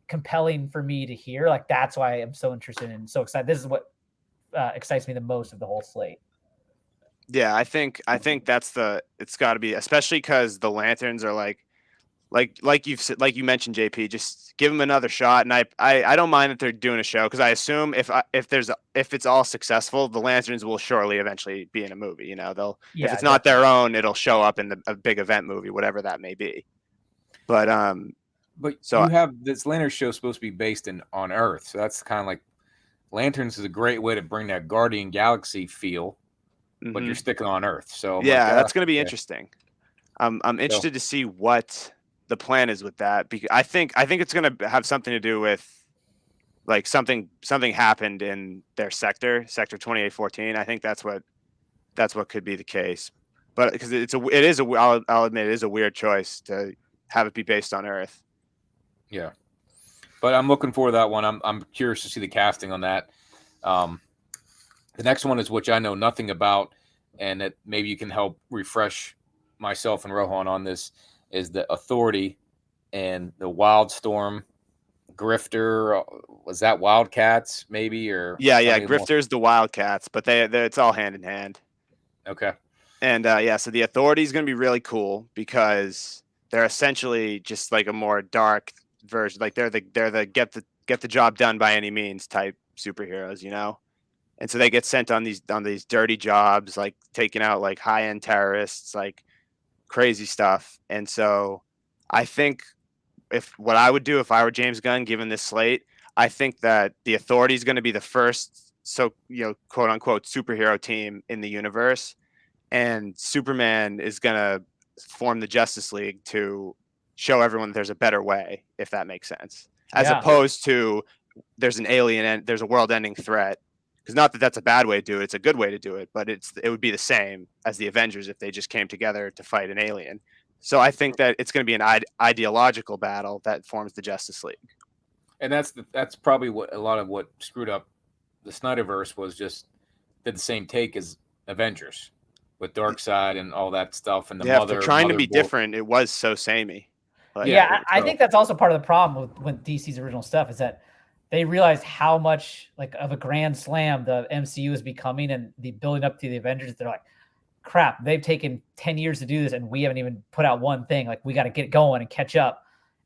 compelling for me to hear. Like that's why I'm so interested and so excited. This is what excites me the most of the whole slate. Yeah, I think it's got to be, especially because the Lanterns are like you mentioned, JP, just give them another shot. And I don't mind that they're doing a show because I assume if it's all successful, the Lanterns will surely eventually be in a movie. If it's not their own, it'll show up in a big event movie, whatever that may be. But so you have this Lantern show supposed to be based on Earth, so that's kind of like Lanterns is a great way to bring that Guardian Galaxy feel, but you're sticking on Earth. So that's going to be interesting. I'm interested to see what the plan is with that, because I think it's going to have something to do with like something happened in their sector 2814. I think that's what could be the case. But because I'll admit it is a weird choice to have it be based on Earth. Yeah, but I'm looking for that one. I'm curious to see the casting on that. The next one is which I know nothing about, and that maybe you can help refresh myself and Rohan on this, is the Authority and the Wildstorm Grifter. Was that Wildcats maybe, or yeah, Grifter's the Wildcats, but they it's all hand in hand. Okay. And so the Authority is going to be really cool because they're essentially just like a more dark version. Like they're the get the job done by any means type superheroes, you know. And so they get sent on these dirty jobs, like taking out like high-end terrorists, like crazy stuff. And so I think what I would do if I were James Gunn, given this slate, I think that the Authority is going to be the first, quote unquote superhero team in the universe, and Superman is going to form the Justice League to show everyone that there's a better way, if that makes sense, as opposed to there's an alien and there's a world-ending threat. Because not that that's a bad way to do it, it's a good way to do it, but it would be the same as the Avengers if they just came together to fight an alien. So I think that it's going to be an ideological battle that forms the Justice League. And that's probably what a lot of what screwed up the Snyderverse was, just did the same take as Avengers with Darkseid and all that stuff, and the if they're trying to be different, it was so samey. But I think that's also part of the problem with DC's original stuff, is that they realized how much like of a grand slam the MCU is becoming, and the building up to the Avengers. They're like, crap, they've taken 10 years to do this and we haven't even put out one thing. Like, we got to get going and catch up.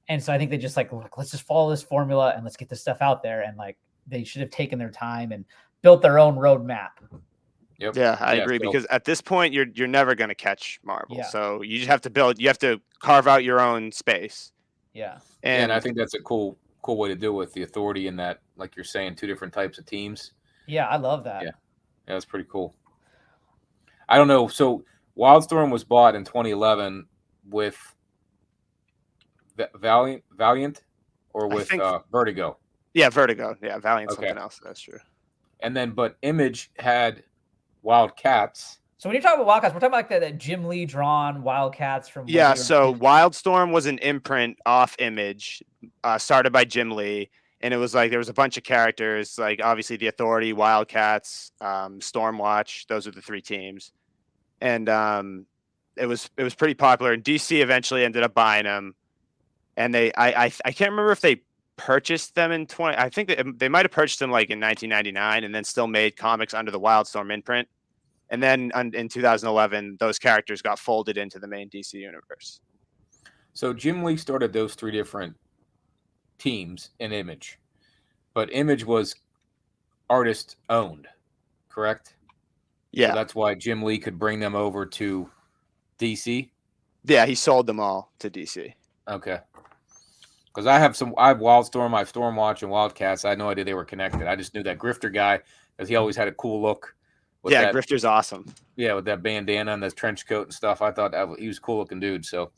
And so I think they just like, look, let's just follow this formula and let's get this stuff out there. And like, they should have taken their time and built their own roadmap. Yep. Yeah, I agree. Because at this point, you're never going to catch Marvel. Yeah. So you just have to carve out your own space. Yeah. And I think that's a cool way to do it with the Authority, in that, like you're saying, two different types of teams. Yeah, I love that. Yeah, that's pretty cool. I don't know. So Wildstorm was bought in 2011 with Valiant or with Vertigo? Yeah, Vertigo. Yeah, Valiant's something else. That's true. And then, but Image had Wildcats. So when you're talking about Wildcats, we're talking about like that Jim Lee drawn Wildcats from. Yeah, so Wildstorm was an imprint off Image, started by Jim Lee, and it was like there was a bunch of characters, like obviously the Authority, Wildcats, Stormwatch. Those are the three teams, and it was pretty popular. And DC eventually ended up buying them, and I can't remember if they purchased them in 20. I think they might have purchased them like in 1999, and then still made comics under the Wildstorm imprint. And then in 2011, those characters got folded into the main DC universe. So Jim Lee started those three different teams in Image, but Image was artist owned, correct? Yeah. So that's why Jim Lee could bring them over to DC? Yeah, he sold them all to DC. Okay. Because I have Wildstorm, I have Stormwatch, and Wildcats. I had no idea they were connected. I just knew that Grifter guy, because he always had a cool look. Yeah, Grifter's awesome. Yeah, with that bandana and that trench coat and stuff. I thought he was a cool looking dude. So,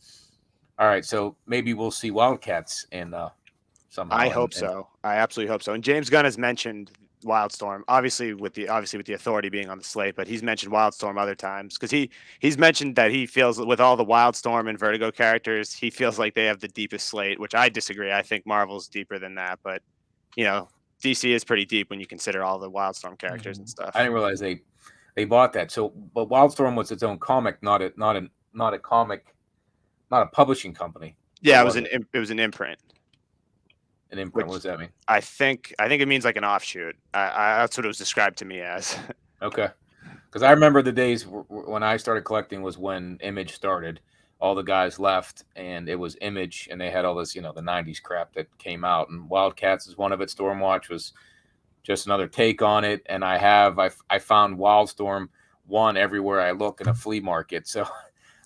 all right. So maybe we'll see Wildcats in somehow. I hope so. I absolutely hope so. And James Gunn has mentioned Wildstorm, obviously with the Authority being on the slate, but he's mentioned Wildstorm other times, because he's mentioned that he feels with all the Wildstorm and Vertigo characters, he feels like they have the deepest slate, which I disagree. I think Marvel's deeper than that, but DC is pretty deep when you consider all the Wildstorm characters and stuff. I didn't realize they bought that. So, but Wildstorm was its own comic, not a publishing company. Yeah, it was an imprint. An imprint. What does that mean? I think it means like an offshoot. That's what it was described to me as. Okay, because I remember the days when I started collecting was when Image started. All the guys left, and it was Image, and they had all this, the '90s crap that came out. And Wildcats is one of it. Stormwatch was just another take on it. And I found Wildstorm 1 everywhere I look in a flea market. So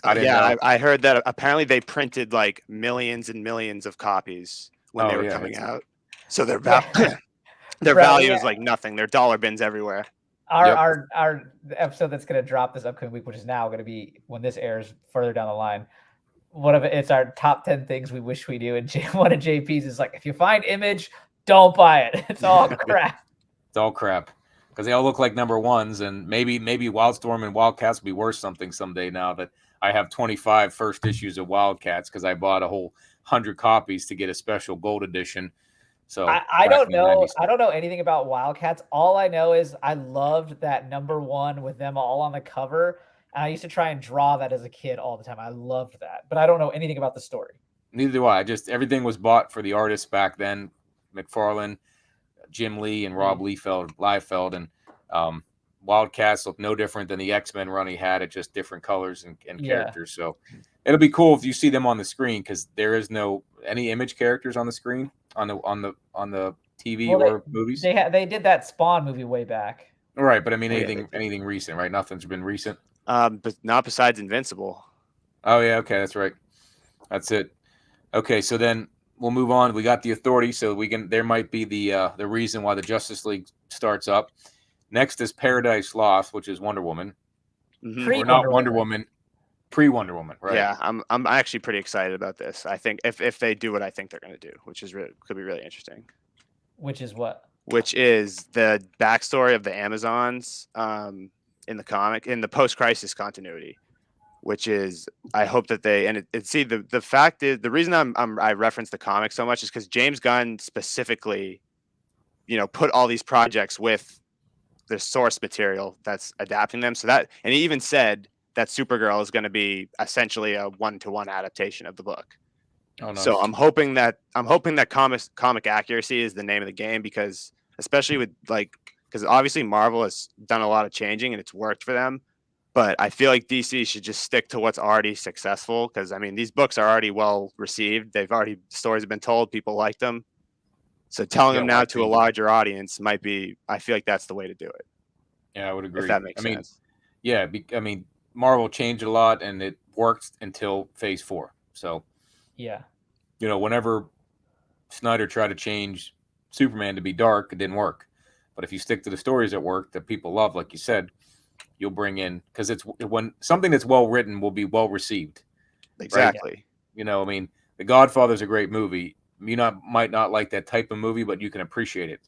I didn't know. I heard that apparently they printed like millions and millions of copies when they were coming out. So their value is like nothing. They're dollar bins everywhere. Our episode that's going to drop this upcoming week, which is now going to be when this airs further down the line. It's our top 10 things we wish we knew. And one of JP's is like, if you find Image, Don't buy it. It's all crap. It's all crap because they all look like number ones, and maybe Wildstorm and Wildcats will be worth something someday. Now that I have 25 first issues of Wildcats because I bought a whole 100 copies to get a special gold edition. So I don't know. I don't know anything about Wildcats. All I know is I loved that number one with them all on the cover. And I used to try and draw that as a kid all the time. I loved that, but I don't know anything about the story. Neither do I. Just everything was bought for the artists back then. McFarlane, Jim Lee, and Rob Liefeld, and Wildcats look no different than the X-Men run he had. It's just different colors and characters. So it'll be cool if you see them on the screen because there is no any image characters on the screen on the TV or movies. They did that Spawn movie way back. Right, but I mean anything recent, right? Nothing's been recent. But not besides Invincible. Oh yeah, okay, that's right. That's it. Okay, so then we'll move on. We got the Authority, so there might be the reason why the Justice League starts up. Next is Paradise Lost, which is Wonder Woman. Mm-hmm. Or not Wonder Woman, pre-Wonder Woman, right? Yeah, I'm actually pretty excited about this. I think if they do what I think they're going to do, which is could be really interesting. Which is what? Which is the backstory of the Amazons in the comic, in the post-crisis continuity. Which is, I hope that they see the fact is the reason I reference the comic so much is because James Gunn specifically, put all these projects with the source material that's adapting them. So that, and he even said that Supergirl is going to be essentially a 1-to-1 adaptation of the book. Oh, nice. So I'm hoping that comic accuracy is the name of the game because especially with because obviously Marvel has done a lot of changing and it's worked for them. But I feel like DC should just stick to what's already successful because, I mean, these books are already well received. Stories have been told. People like them. So telling them now to a larger audience might be, I feel like that's the way to do it. Yeah, I would agree. If that makes sense. Yeah, Marvel changed a lot and it worked until Phase 4. So, yeah, whenever Snyder tried to change Superman to be dark, it didn't work. But if you stick to the stories that work, that people love, like you said, you'll bring in because it's when something that's well written will be well received. Exactly. Right? The Godfather is a great movie. You might not like that type of movie, but you can appreciate it.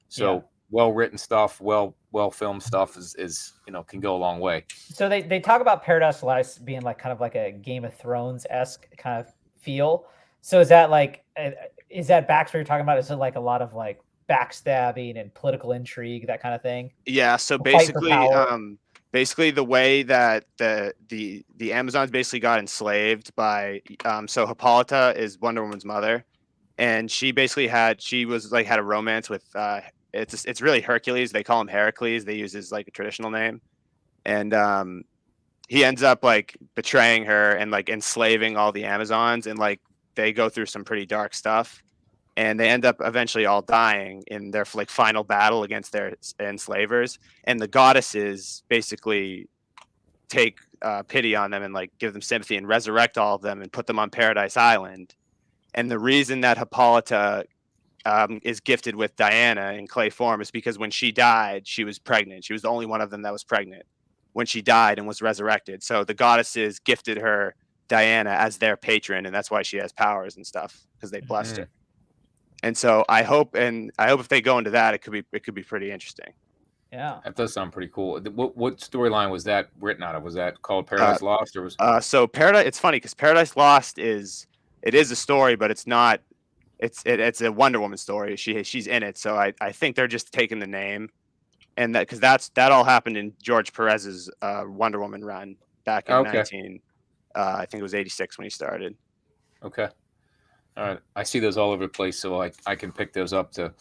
So well written stuff, well filmed stuff is can go a long way. So they talk about Paradise Lost being like kind of like a Game of Thrones-esque kind of feel. So is that backstory you're talking about? Is it like a lot of like backstabbing and political intrigue, that kind of thing? Yeah. So basically the way that the Amazons basically got enslaved by so Hippolyta is Wonder Woman's mother, and she basically had a romance with it's really Hercules. They call him Heracles. They use his like a traditional name, and he ends up like betraying her and like enslaving all the Amazons, and like they go through some pretty dark stuff, and they end up eventually all dying in their like final battle against their enslavers. And the goddesses basically take pity on them and like give them sympathy and resurrect all of them and put them on Paradise Island. And the reason that Hippolyta is gifted with Diana in clay form is because when she died, she was pregnant. She was the only one of them that was pregnant when she died and was resurrected. So the goddesses gifted her Diana as their patron, and that's why she has powers and stuff, because they blessed her. And so I hope if they go into that, it could be pretty interesting. Yeah, that does sound pretty cool. What storyline was that written out of? Was that called Paradise Lost, or was so Paradise? It's funny because Paradise Lost is a story, but it's not. It's a Wonder Woman story. She's in it, so I think they're just taking the name, and that because that all happened in George Perez's Wonder Woman run back in I think it was 86 when he started. Okay. All right. I see those all over the place, so I can pick those up to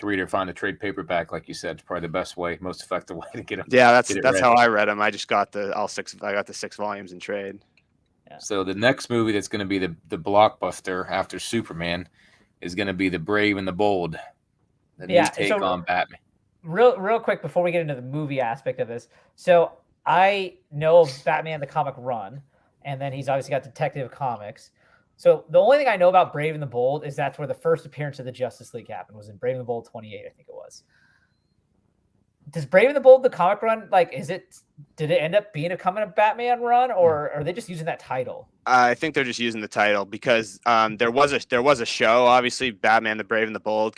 read or find a trade paperback, like you said. It's probably the best way, most effective way to get them. Yeah, that's how I read them. I just got the 6 volumes in trade. Yeah. So the next movie that's going to be the blockbuster after Superman is going to be The Brave and the Bold. The new take on Batman. Real quick before we get into the movie aspect of this. So I know of Batman the comic run, and then he's obviously got Detective Comics. So the only thing I know about Brave and the Bold is that's where the first appearance of the Justice League happened, was in Brave and the Bold 28, I think it was. does Brave and the Bold, the comic run, like, did it end up being a Batman run, or are they just using that title? I think they're just using the title because there was a show. Obviously, Batman the Brave and the Bold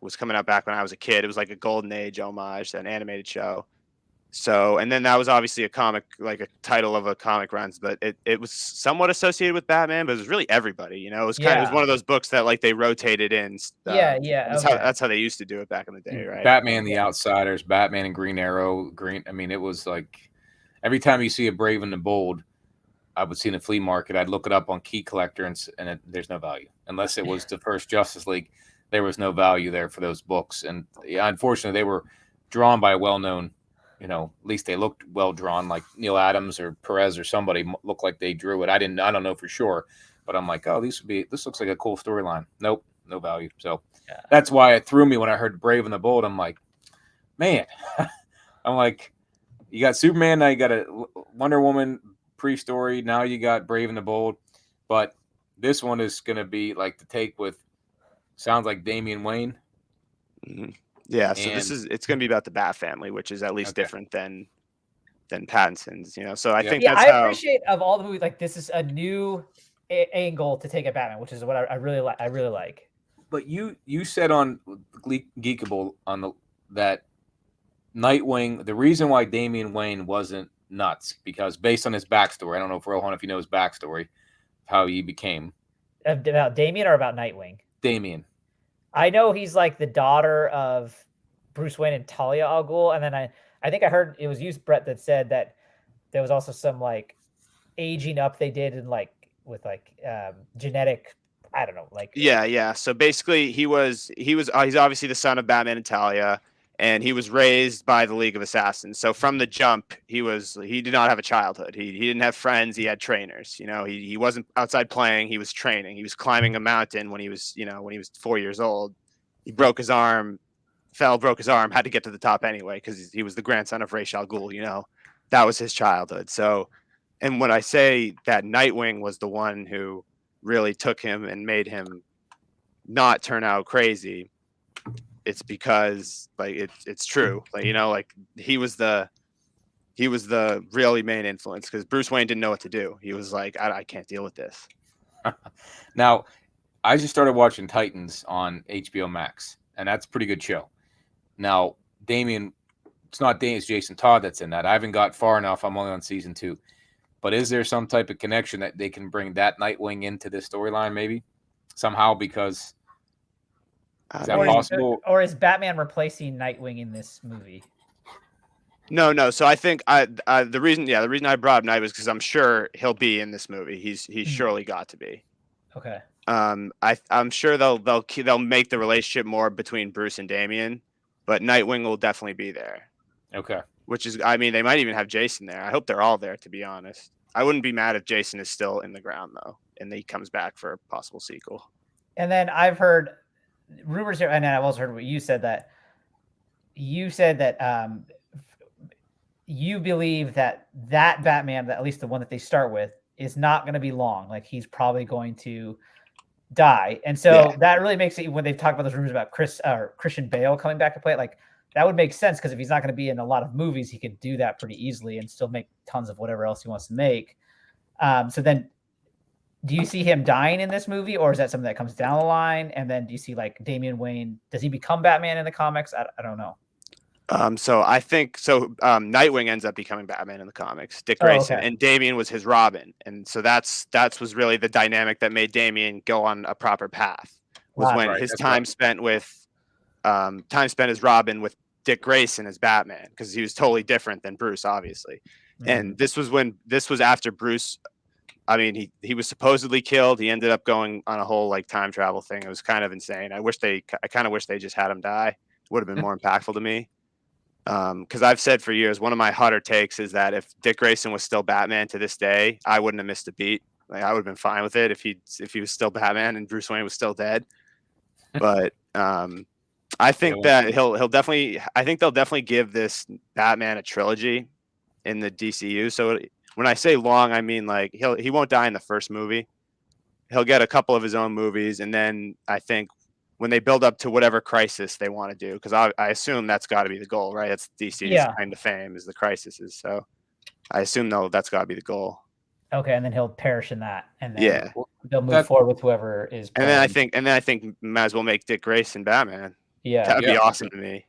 was coming out back when I was a kid. It was like a golden age homage to an animated show. So, and then that was obviously a comic, like a title of a comic runs, but it was somewhat associated with Batman, but it was really everybody. You know, it was one of those books that like they rotated in. Yeah. Okay. That's how they used to do it back in the day, right? Batman the Outsiders, Batman and Green Arrow, I mean, it was like every time you see a Brave and the Bold, I would see in the flea market, I'd look it up on Key Collector, and there's no value unless it was the first Justice League. There was no value there for those books, and yeah, unfortunately, they were drawn by a well-known. You know, at least they looked well drawn, like Neil Adams or Perez or somebody looked like they drew it. I don't know for sure, but I'm like, oh, this looks like a cool storyline. Nope, no value. So that's why it threw me when I heard Brave and the Bold. I'm like, man, I'm like, you got Superman, now you got a Wonder Woman pre-story, now you got Brave and the Bold, but this one is going to be like the take with sounds like Damian Wayne. Mm-hmm. Yeah, so it's going to be about the Bat family, which is at least different than Pattinson's, you know. So I think that's I appreciate of all the movies, like this is a new angle to take at Batman, which is what I really like. I really like. But you said on Geekable that Nightwing, the reason why Damian Wayne wasn't nuts because based on his backstory, I don't know if Rohan, if you know his backstory, how he became about Damian or about Nightwing. Damian. I know he's like the daughter of Bruce Wayne and Talia al Ghul, and then I think I heard it was you, Brett, that said that there was also some like aging up they did in like with like genetic, I don't know, like yeah. So basically, he's obviously the son of Batman and Talia, and he was raised by the League of Assassins. So from the jump, he did not have a childhood. He didn't have friends. He had trainers. You know, he wasn't outside playing. He was training. He was climbing a mountain when he was 4 years old. He broke his arm, broke his arm, had to get to the top anyway because he was the grandson of Ra's al Ghul. You know, that was his childhood. So, and when I say that Nightwing was the one who really took him and made him not turn out crazy, it's because like it's true. Like, you know, like he was the really main influence because Bruce Wayne didn't know what to do. He was like, I can't deal with this. Now, I just started watching Titans on HBO Max, and that's a pretty good show. Now, Damian, it's not Damian, it's Jason Todd that's in that. I haven't got far enough. I'm only on season 2. But is there some type of connection that they can bring that Nightwing into this storyline maybe somehow? Because is that possible? Or is Batman replacing Nightwing in this movie? No. So I think the reason I brought up Night was because I'm sure he'll be in this movie. He's surely got to be. Okay. I'm sure they'll make the relationship more between Bruce and Damian, but Nightwing will definitely be there. Okay. Which is, I mean, they might even have Jason there. I hope they're all there, to be honest. I wouldn't be mad if Jason is still in the ground though, and he comes back for a possible sequel. And then I've heard rumors here, and I've also heard what you said that you believe that Batman, that at least the one that they start with, is not going to be long. Like he's probably going to die, and so that really makes it when they've talked about those rumors about Christian Bale coming back to play it, like that would make sense because if he's not going to be in a lot of movies, he could do that pretty easily and still make tons of whatever else he wants to make. So then, do you see him dying in this movie, or is that something that comes down the line? And then do you see like Damian Wayne? Does he become Batman in the comics? I don't know. So I think Nightwing ends up becoming Batman in the comics. Dick Grayson and Damian was his Robin, and so that was really the dynamic that made Damian go on a proper path. Was when his time spent as Robin with Dick Grayson as Batman, because he was totally different than Bruce, obviously. Mm-hmm. And this was after Bruce. I mean, he was supposedly killed. He ended up going on a whole like time travel thing. It was kind of insane. I kind of wish they just had him die. It would have been more impactful to me. Because I've said for years, one of my hotter takes is that if Dick Grayson was still Batman to this day, I wouldn't have missed a beat. Like I would have been fine with it if he was still Batman and Bruce Wayne was still dead. But I think that they'll definitely give this Batman a trilogy in the DCU. So when I say long, I mean like he won't die in the first movie. He'll get a couple of his own movies, and then I think when they build up to whatever crisis they want to do, because I assume that's got to be the goal, right? That's DC's kind of fame, is the crises. So I assume that's got to be the goal. Okay, and then he'll perish in that, and then they'll move forward with whoever is playing. And then I think might as well make Dick Grayson Batman. Yeah, that would be awesome to me.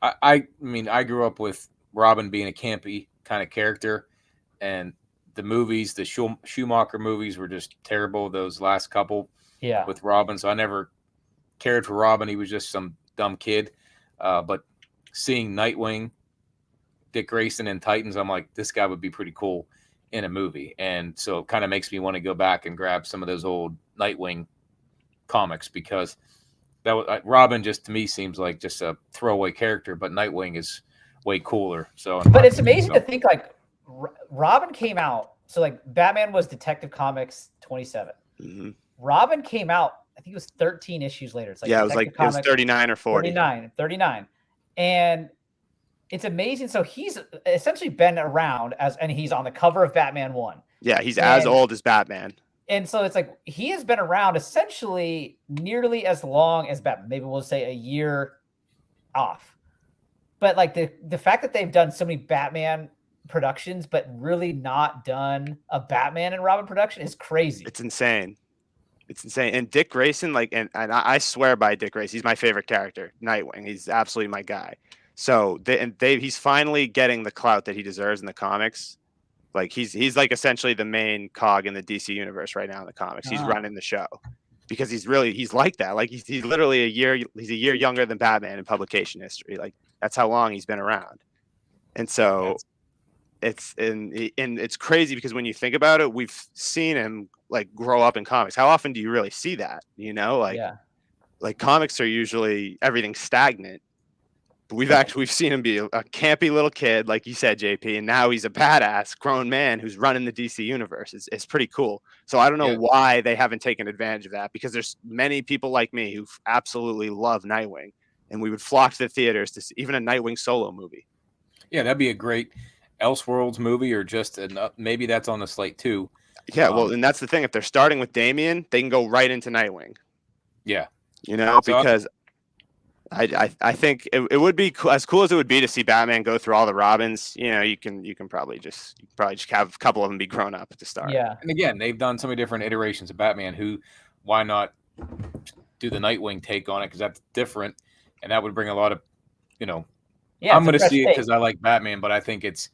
I mean, I grew up with Robin being a campy kind of character, and the movies, the Schumacher movies, were just terrible. Those last couple, with Robin. So I never cared for Robin. He was just some dumb kid. But seeing Nightwing, Dick Grayson, and Titans, I'm like, this guy would be pretty cool in a movie. And so it kind of makes me want to go back and grab some of those old Nightwing comics, because that was, Robin just to me seems like just a throwaway character, but Nightwing is way cooler. So, but it's amazing to think like Robin came out. So like Batman was Detective Comics 27. Mm-hmm. Robin came out, I think it was 13 issues later. It's like it was 39 or 40. 39. And it's amazing. So he's essentially been around and he's on the cover of Batman 1. Yeah, he's as old as Batman. And so it's like he has been around essentially nearly as long as Batman. Maybe we'll say a year off. But like the fact that they've done so many Batman productions, but really not done a Batman and Robin production is crazy. It's insane. It's insane. And Dick Grayson, and I swear by Dick Grayson, he's my favorite character, Nightwing. He's absolutely my guy. So he's finally getting the clout that he deserves in the comics. Like he's like essentially the main cog in the DC universe right now in the comics. He's running the show because he's like that. Like he's literally a year younger than Batman in publication history. Like that's how long he's been around. And so it's crazy because when you think about it, we've seen him like grow up in comics. How often do you really see that? Like comics are usually everything's stagnant. But we've seen him be a campy little kid, like you said, JP, and now he's a badass grown man who's running the DC universe. It's pretty cool. So I don't know why they haven't taken advantage of that, because there's many people like me who absolutely love Nightwing, and we would flock to the theaters to see even a Nightwing solo movie. Yeah, that'd be a great Elseworlds movie, or just maybe that's on the slate too. Yeah, well, and that's the thing. If they're starting with Damian, they can go right into Nightwing. Yeah, because I think it would be as cool as it would be to see Batman go through all the Robins. You can probably just have a couple of them be grown up at the start. Yeah, and again, they've done so many different iterations of Batman. Why not do the Nightwing take on it? Because that's different, and that would bring a lot of, I'm going to see it because I like Batman, but I think it's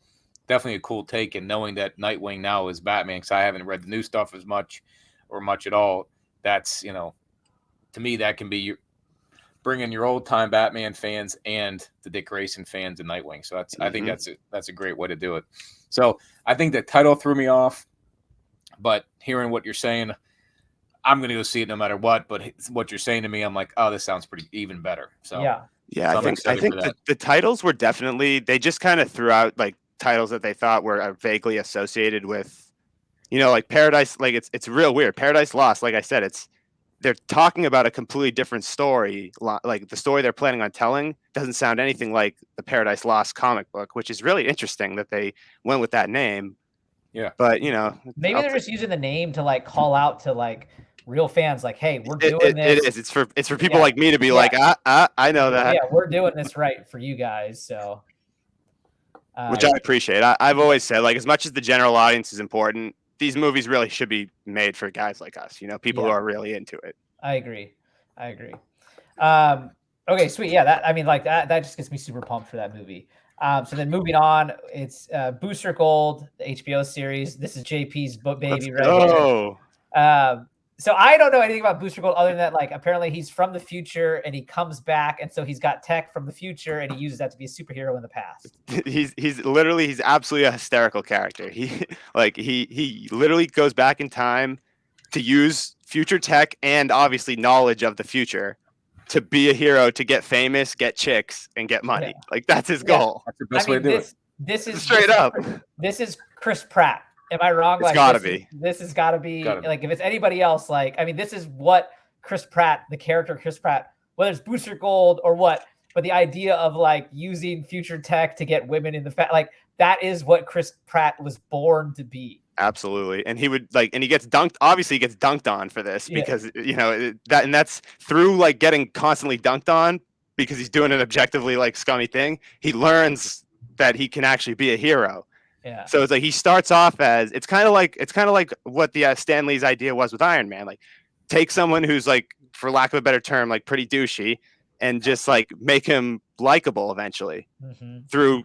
definitely a cool take. And knowing that Nightwing now is Batman, because I haven't read the new stuff as much or much at all. That's to me that can be bringing your old time Batman fans and the Dick Grayson fans and Nightwing. So I think that's a great way to do it. So I think the title threw me off, but hearing what you're saying, I'm going to go see it no matter what. But what you're saying to me, I'm like, oh, this sounds pretty even better. So yeah, I think the titles were definitely, they just kind of threw out like titles that they thought were vaguely associated with, like Paradise. Like it's real weird. Paradise Lost. Like I said, they're talking about a completely different story. Like the story they're planning on telling doesn't sound anything like the Paradise Lost comic book, which is really interesting that they went with that name. Yeah. But, maybe they're just using the name to like call out to like real fans. Like, hey, we're doing this. It is. It's for people like me to be like, I know that. Yeah, we're doing this right for you guys. So. Which I appreciate. I've always said, like, as much as the general audience is important, these movies really should be made for guys like us, people who are really into it. I agree. Okay, sweet. Yeah, that just gets me super pumped for that movie. So then moving on, it's Booster Gold, the HBO series. This is JP's baby right here. So I don't know anything about Booster Gold other than that, like, apparently he's from the future and he comes back, and so he's got tech from the future and he uses that to be a superhero in the past. He's absolutely a hysterical character. He literally goes back in time to use future tech and obviously knowledge of the future to be a hero, to get famous, get chicks, and get money. Yeah. Like that's his goal. That's the best way to do it. This is straight up. This is Chris Pratt. Am I wrong? It's gotta be. This has got to be like, if it's anybody else, like, this is what Chris Pratt, the character Chris Pratt, whether it's Booster Gold or what, but the idea of like using future tech to get women in the like that is what Chris Pratt was born to be. Absolutely. And he would and he gets dunked. Obviously, he gets dunked on for this because that's through like getting constantly dunked on because he's doing an objectively like scummy thing. He learns that he can actually be a hero. Yeah. So it's like he starts off as it's kind of like what the Stan Lee's idea was with Iron Man. Like, take someone who's like, for lack of a better term, like pretty douchey, and just like make him likable eventually through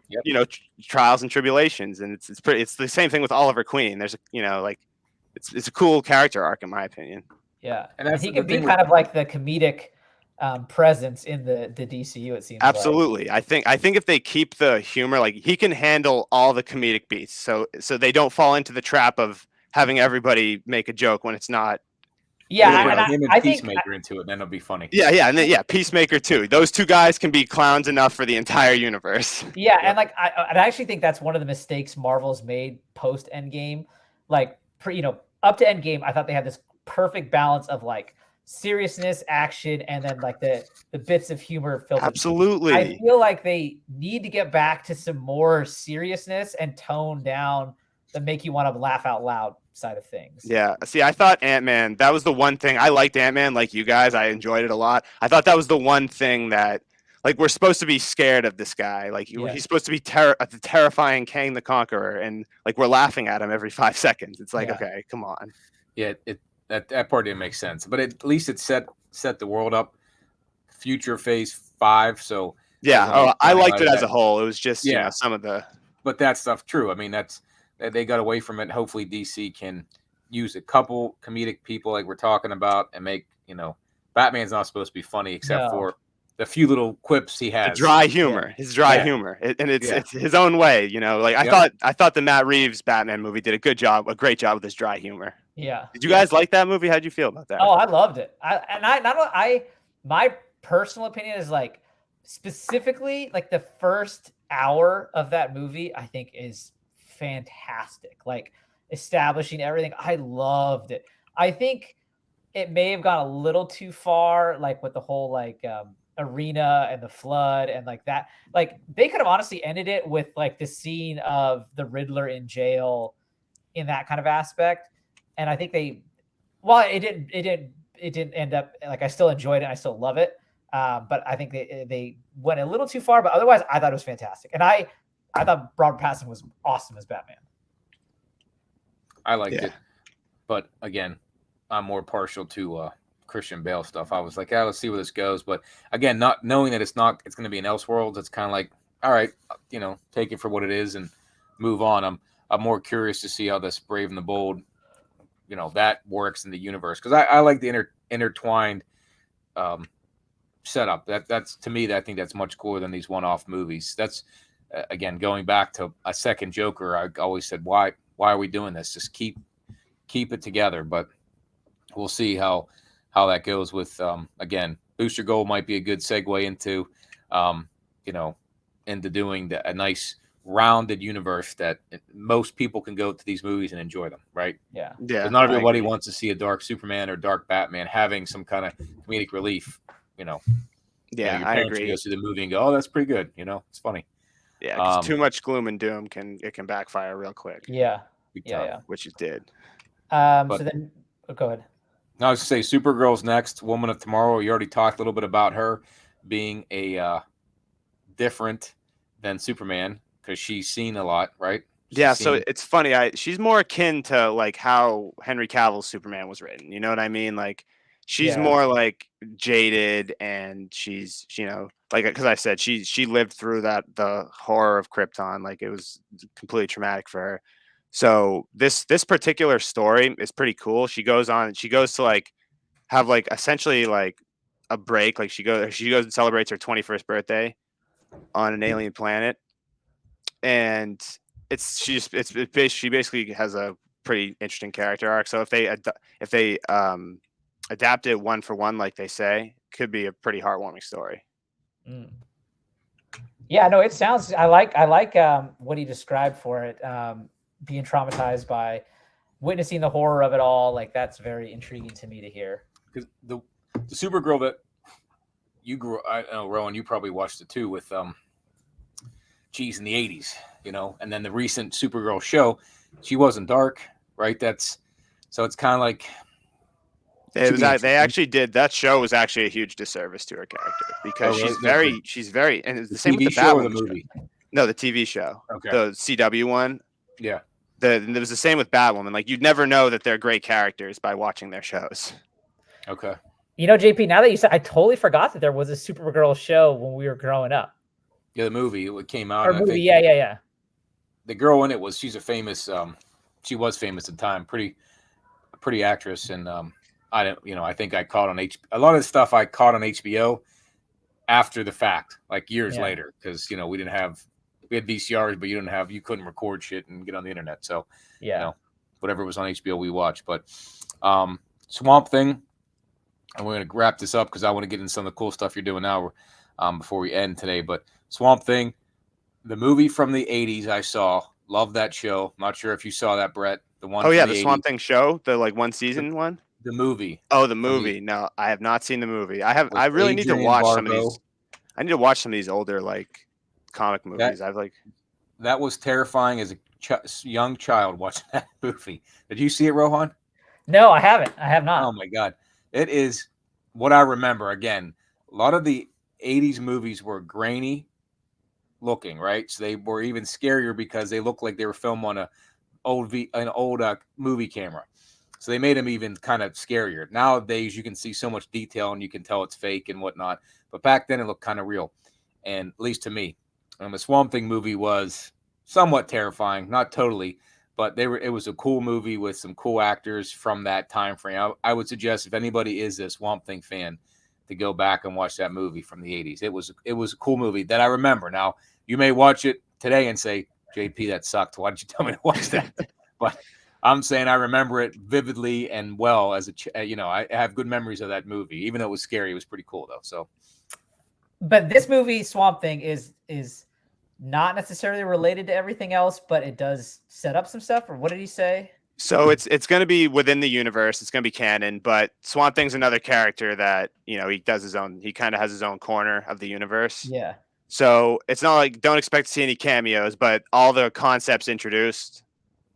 trials and tribulations. And it's the same thing with Oliver Queen. There's it's a cool character arc in my opinion. Yeah, and he can be kind of like the comedic presence in the DCU. It seems absolutely. Like. I think if they keep the humor, like he can handle all the comedic beats, so they don't fall into the trap of having everybody make a joke when it's not. Yeah, and him and Peacemaker into it, then it'll be funny. Yeah, and then Peacemaker too. Those two guys can be clowns enough for the entire universe. Yeah, and like I actually think that's one of the mistakes Marvel's made post Endgame. Like, up to Endgame, I thought they had this perfect balance of like seriousness, action, and then like the bits of humor filtered. Absolutely. I feel like they need to get back to some more seriousness and tone down the make you want to laugh out loud side of things. Yeah. See, I thought Ant-Man, that was the one thing. I liked Ant-Man like you guys. I enjoyed it a lot. I thought that was the one thing that, like, we're supposed to be scared of this guy. Like, he's supposed to be the terrifying Kang the Conqueror, and like we're laughing at him every 5 seconds. It's like, okay, come on. Yeah, that part didn't make sense, but at least it set the world up. Future Phase 5, so I liked it as a whole. It was just some of the. But that stuff, true. I mean, they got away from it. Hopefully, DC can use a couple comedic people like we're talking about and make Batman's not supposed to be funny except for the few little quips he has. The dry humor, his dry humor, and it's his own way. Like I thought the Matt Reeves Batman movie did a great job with his dry humor. Yeah. Did you guys like that movie? How'd you feel about that? Oh, I loved it. My personal opinion is like specifically like the first hour of that movie, I think is fantastic. Like establishing everything. I loved it. I think it may have gone a little too far, like with the whole like arena and the flood and like that. Like they could have honestly ended it with like the scene of the Riddler in jail in that kind of aspect. And I think it didn't end up like, I still enjoyed it. I still love it. But I think they went a little too far, but otherwise I thought it was fantastic. And I thought Robert Pattinson was awesome as Batman. I liked it, but again, I'm more partial to Christian Bale stuff. I was like, let's see where this goes. But again, not knowing that it's going to be an Elseworlds, it's kind of like, all right, take it for what it is and move on. I'm more curious to see how this Brave and the Bold, that works in the universe, because I like the intertwined setup. That's to me, I think that's much cooler than these one-off movies. That's again going back to a second Joker. I always said, why are we doing this? Just keep it together. But we'll see how that goes with again, Booster Gold might be a good segue into into doing a nice rounded universe that most people can go to these movies and enjoy them, right? Yeah. Not everybody wants to see a dark Superman or dark Batman having some kind of comedic relief. Your I agree. Go see the movie and go, oh, that's pretty good. It's funny. Yeah, because too much gloom and doom can backfire real quick. Yeah. Which it did. So then, go ahead. I was going to say Supergirl's next, Woman of Tomorrow. You already talked a little bit about her being a different than Superman because she's seen a lot, right? So it's funny. She's more akin to like how Henry Cavill's Superman was written. You know what I mean? Like she's more like jaded, and she's like, because I said she lived through the horror of Krypton. Like it was completely traumatic for her. So this particular story is pretty cool. She goes to like have like essentially like a break. Like she goes and celebrates her 21st birthday on an alien planet, and she basically has a pretty interesting character arc. So if they adapt it one for one, like they say, could be a pretty heartwarming story. Yeah, no, it sounds. I like what he described for it. Being traumatized by witnessing the horror of it all, like that's very intriguing to me to hear. Because the Supergirl that you grew, I know, Rowan, you probably watched it too with in the 80s, and then the recent Supergirl show, she wasn't dark, right? So it's kind of like They actually did that show was actually a huge disservice to her character because really? she's very, and it's the same with TV the show or the Batwoman movie? show. No, the TV show, Okay. the CW one. Yeah. It was the same with Batwoman. Like you'd never know that they're great characters by watching their shows. Okay. You know, JP, now that you said, I totally forgot that there was a Supergirl show when we were growing up. Yeah, the movie it came out. Or And movie, I think yeah. the girl in it she's a famous. She was famous at the time. Pretty actress, and I don't. I think I caught on a lot of the stuff I caught on HBO after the fact, like years later, because we had VCRs, but you couldn't record shit and get on the internet. So whatever was on HBO we watched. But Swamp Thing, and we're gonna wrap this up because I want to get into some of the cool stuff you're doing now before we end today. But Swamp Thing, the movie from the 80s, I saw. Love that show. Not sure if you saw that, Brett. The one. Oh yeah, the 80s. Swamp Thing show, the like one season one. The movie. Oh, the movie. No, I have not seen the movie. I really need to Adrian watch Barbeau. some of these. I need to watch some of these older like comic movies. That was terrifying as a young child watching that movie. Did you see it, Rohan? No, I haven't. I have not. Oh my God. It is what I remember. Again, a lot of the 80s movies were grainy looking, right? So they were even scarier because they looked like they were filmed on an old movie camera. So they made them even kind of scarier. Nowadays, you can see so much detail and you can tell it's fake and whatnot. But back then, it looked kind of real, and at least to me. The Swamp Thing movie was somewhat terrifying, not totally, but it was a cool movie with some cool actors from that time frame. I would suggest if anybody is a Swamp Thing fan to go back and watch that movie from the 80s. It was a cool movie that I remember. Now, you may watch it today and say, JP, that sucked. Why did you tell me to watch that? But I'm saying I remember it vividly and well as I have good memories of that movie. Even though it was scary, it was pretty cool though. So, but this movie Swamp Thing is not necessarily related to everything else, but it does set up some stuff. Or what did he say? So it's going to be within the universe. It's going to be canon, but Swamp Thing's another character that he does his own. He kind of has his own corner of the universe. Yeah. So it's not like don't expect to see any cameos, but all the concepts introduced,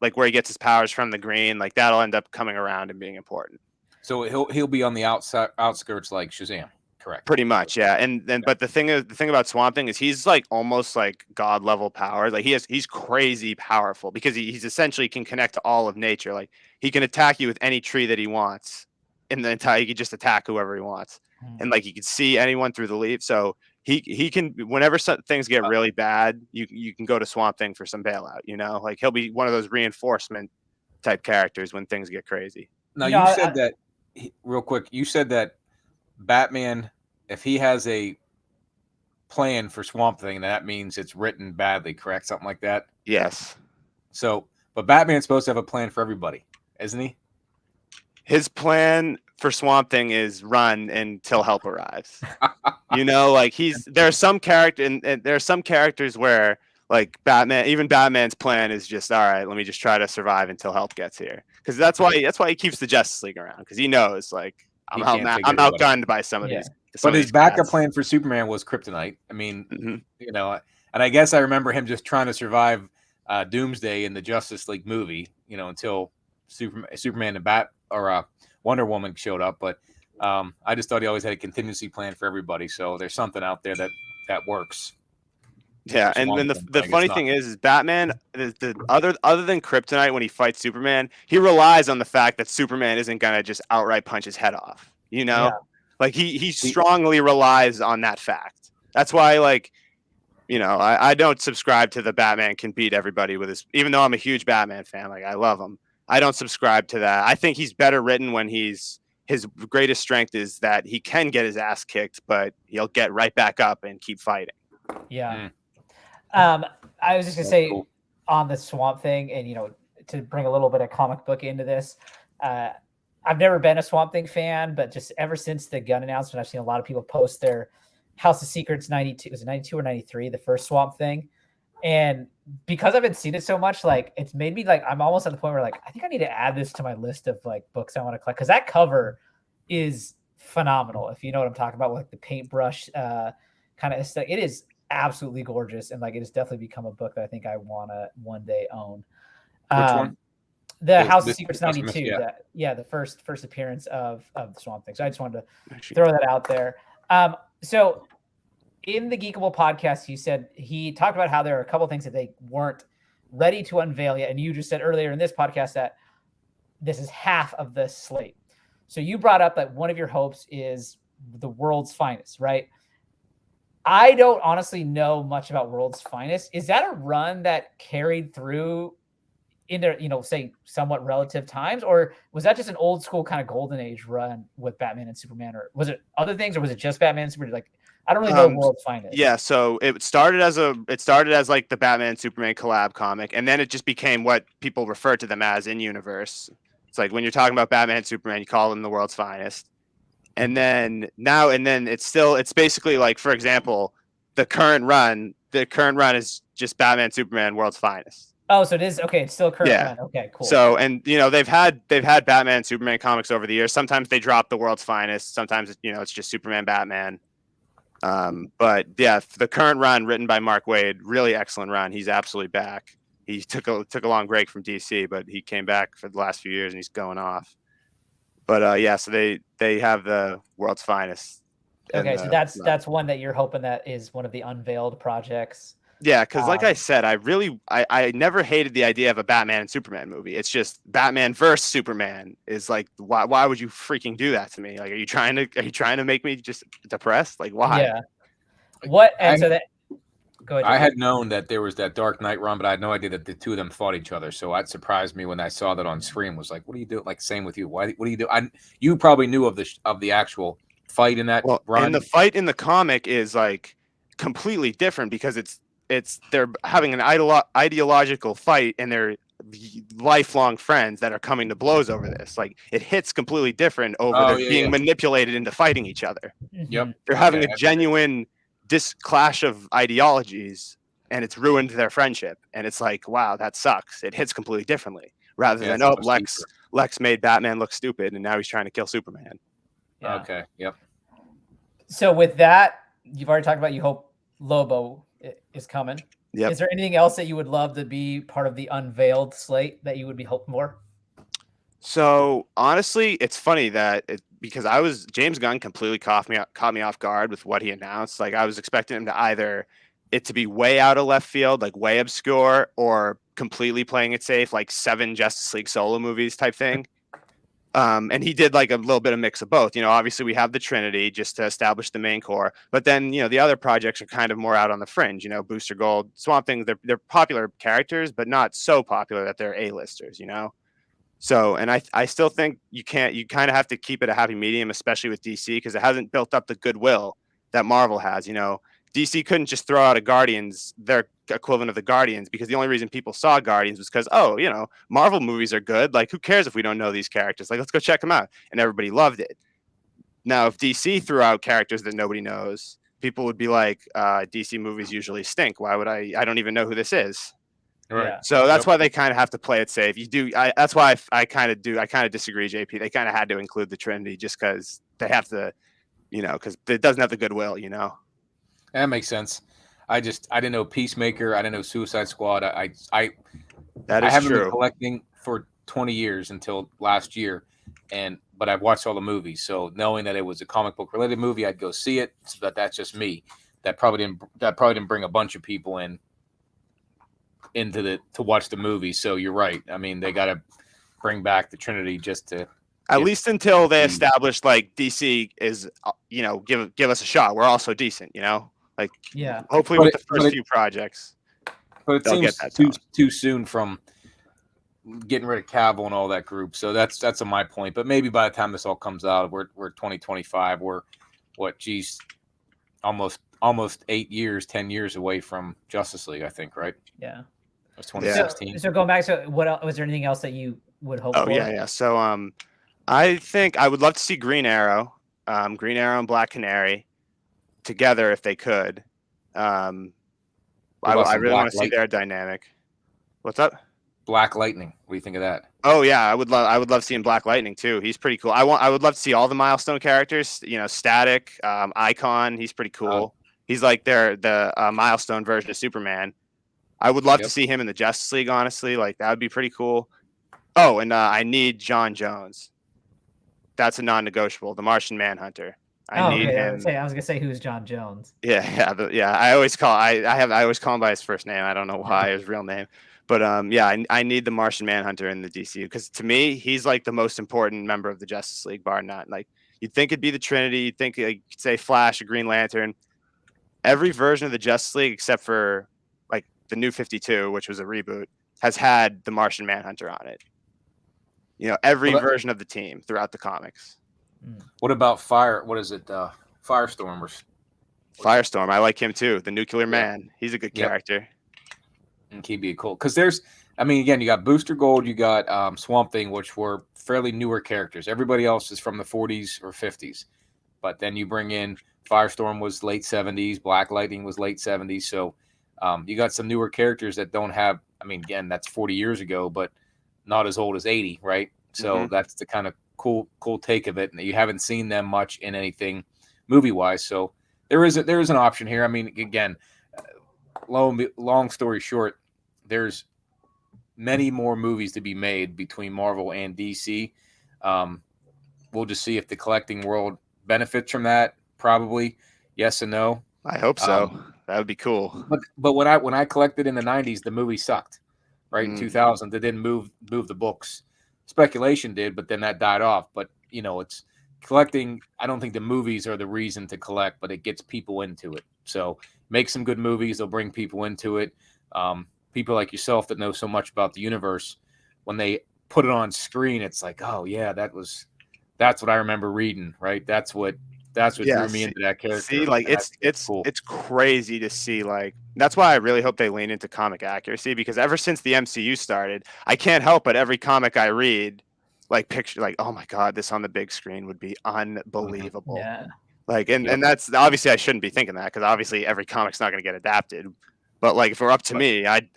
like where he gets his powers from, the green, like that'll end up coming around and being important. So he'll be on the outskirts like Shazam, correct? Pretty much, yeah. And then, but the thing about Swamp Thing is he's like almost like god level powers. Like he's crazy powerful because he's essentially can connect to all of nature. Like he can attack you with any tree that he wants in the entire. He can just attack whoever he wants, and like he can see anyone through the leaves. So he can whenever things get really bad, you can go to Swamp Thing for some bailout. Like he'll be one of those reinforcement type characters when things get crazy. Now you said that real quick. You said that Batman, if he has a plan for Swamp Thing, that means it's written badly, correct? Something like that? Yes. So, but Batman's supposed to have a plan for everybody, isn't he? His plan for Swamp Thing is run until help arrives. Like there are some characters where like Batman's plan is just, all right, let me just try to survive until help gets here. Because that's why he keeps the Justice League around, because he knows like I'm outgunned by some of these. But his backup plan for Superman was kryptonite. I mean, and I guess I remember him just trying to survive Doomsday in the Justice League movie, until Superman and Wonder Woman showed up. But I just thought he always had a contingency plan for everybody. So there's something out there that works. Yeah, and then the funny thing is Batman, other than kryptonite, when he fights Superman, he relies on the fact that Superman isn't gonna just outright punch his head off. Like he strongly relies on that fact. That's why, like, I don't subscribe to the Batman can beat everybody with his. Even though I'm a huge Batman fan, like I love him, I don't subscribe to that. I think he's better written when his greatest strength is that he can get his ass kicked, but he'll get right back up and keep fighting. Yeah. I was just gonna say on the Swamp Thing, and to bring a little bit of comic book into this, I've never been a Swamp Thing fan, but just ever since the gun announcement, I've seen a lot of people post their House of Secrets 92. Was it 92 or 93? The first Swamp Thing, and because I've been seeing it so much, like it's made me like I'm almost at the point where like I think I need to add this to my list of like books I want to collect, because that cover is phenomenal. If you know what I'm talking about, with like the paintbrush kind of aesthetic, it is absolutely gorgeous, and like it has definitely become a book that I think I want to one day own. Which one? The House of This Secrets House of 92. Mystery, The first appearance of the Swamp Thing. So I just wanted to Actually, throw that out there. So in the Geekable podcast, he talked about how there are a couple things that they weren't ready to unveil yet. And you just said earlier in this podcast that this is half of the slate. So you brought up that one of your hopes is the World's Finest, right? I don't honestly know much about World's Finest. Is that a run that carried through into, say somewhat relative times, or was that just an old school kind of golden age run with Batman and Superman, or was it other things, or was it just Batman and Superman? Like, I don't really know World's Finest. Yeah, so it started as like the Batman and Superman collab comic, and then it just became what people refer to them as in universe. It's like when you're talking about Batman and Superman, you call them the World's Finest. And then it's basically like, for example, the current run is just Batman, Superman, World's Finest. Oh, so it is okay. It's still current run. Okay, cool. So, and they've had Batman and Superman comics over the years. Sometimes they drop the World's Finest. Sometimes it's just Superman, Batman. But yeah, the current run written by Mark Waid, really excellent run. He's absolutely back. He took a long break from DC, but he came back for the last few years and he's going off. But yeah, so they have the World's Finest. Okay, so that's one that you're hoping that is one of the unveiled projects. Yeah, because like I said, I never hated the idea of a Batman and Superman movie. It's just Batman versus Superman is like, why would you freaking do that to me? Like, are you trying to make me just depressed? Like, why? Yeah. What? And so that. Go ahead. I had known that there was that Dark Knight run, but I had no idea that the two of them fought each other. So that surprised me when I saw that on screen. Was like, what do you do? Like, same with you. What do you do? You probably knew of the actual fight in that run. And the fight in the comic is like completely different because they're having an ideological fight and they're lifelong friends that are coming to blows over this. Like, it hits completely different over being manipulated into fighting each other. Yep. They're having a genuine clash of ideologies and it's ruined their friendship. And it's like, wow, that sucks. It hits completely differently rather than, Lex made Batman look stupid and now he's trying to kill Superman. Yeah. Okay. Yep. So with that, you've already talked about, you hope Lobo is coming. Yep. Is there anything else that you would love to be part of the unveiled slate that you would be hoping for? So honestly, it's funny that because James Gunn completely caught me off guard with what he announced. Like, I was expecting him to either it to be way out of left field, like way obscure, or completely playing it safe, like 7 Justice League solo movies type thing. And he did like a little bit of mix of both. Obviously we have the Trinity just to establish the main core, but then the other projects are kind of more out on the fringe. Booster Gold, Swamp Thing, they're popular characters, but not so popular that they're A-listers. So, and I still think you kind of have to keep it a happy medium, especially with DC, because it hasn't built up the goodwill that Marvel has. DC couldn't just throw out their equivalent of the Guardians, because the only reason people saw Guardians was because, Marvel movies are good. Like, who cares if we don't know these characters? Like, let's go check them out. And everybody loved it. Now, if DC threw out characters that nobody knows, people would be like, DC movies usually stink. Why would I don't even know who this is. Right. Yeah. So that's why they kind of have to play it safe. That's why I kind of disagree, JP. They kind of had to include the Trinity just because they have to, because it doesn't have the goodwill, That makes sense. I didn't know Peacemaker. I didn't know Suicide Squad. I haven't been collecting for 20 years until last year, but I've watched all the movies. So knowing that it was a comic book related movie, I'd go see it. So that's just me. That probably didn't bring a bunch of people to watch the movie. So you're right. I mean, they got to bring back the Trinity just to. At least until they establish like DC is, give us a shot. We're also decent, Like, yeah. Hopefully with the first few projects. But it seems too soon from getting rid of Cavill and all that group. So that's my point. But maybe by the time this all comes out, we're 2025. We're almost 8 years, 10 years away from Justice League, I think, right? Yeah. It was 2016. So going back to what else, was there anything else that you would hope for? Oh yeah. So I think I would love to see Green Arrow and Black Canary together if they could. I really want to see their dynamic. What's up? Black Lightning. What do you think of that? Oh yeah, I would love seeing Black Lightning too. He's pretty cool. I would love to see all the Milestone characters. Static, Icon. He's pretty cool. He's like the Milestone version of Superman. I would love to see him in the Justice League. Honestly, like that would be pretty cool. Oh, and I need John Jones. That's a non-negotiable. The Martian Manhunter. I Oh, need okay. him. I was gonna say who's John Jones. Yeah. I always call him by his first name. I don't know why his real name, but yeah, I need the Martian Manhunter in the DCU because to me he's like the most important member of the Justice League, bar none. Like you'd think it'd be the Trinity. You'd think like, say Flash or Green Lantern. Every version of the Justice League except for like the New 52, which was a reboot, has had the Martian Manhunter on it. You know, every version of the team throughout the comics. What about Fire? What is it? Firestorm or Firestorm. I like him too. The Nuclear Man. He's a good character. And he'd be cool because again, you got Booster Gold, you got Swamp Thing, which were fairly newer characters. Everybody else is from the 40s or 50s, but then you bring in Firestorm was late 70s, Black Lightning was late 70s. So you got some newer characters that don't have. I mean, again, that's 40 years ago, but not as old as 80, right? So that's the kind of cool take of it, and you haven't seen them much in anything movie wise. So there is an option here. I mean, again, long story short, there's many more movies to be made between Marvel and DC. We'll just see if the collecting world benefits from that. Probably yes and no. I hope so. That would be cool. But when I collected in the 90s, the movie sucked. Right in 2000, they didn't move the books. Speculation did, but then that died off. But it's collecting. I don't think the movies are the reason to collect, but it gets people into it. So make some good movies; they'll bring people into it. People like yourself that know so much about the universe, when they put it on screen, it's like, oh yeah, that's what I remember reading. Right? That's what drew me into that character. See, like it's cool. It's crazy to see. Like that's why I really hope they lean into comic accuracy because ever since the MCU started, I can't help but every comic I read, like picture, like oh my god, this on the big screen would be unbelievable. Yeah. Like and that's obviously I shouldn't be thinking that because obviously every comic's not going to get adapted. But like if it were up to me, I'd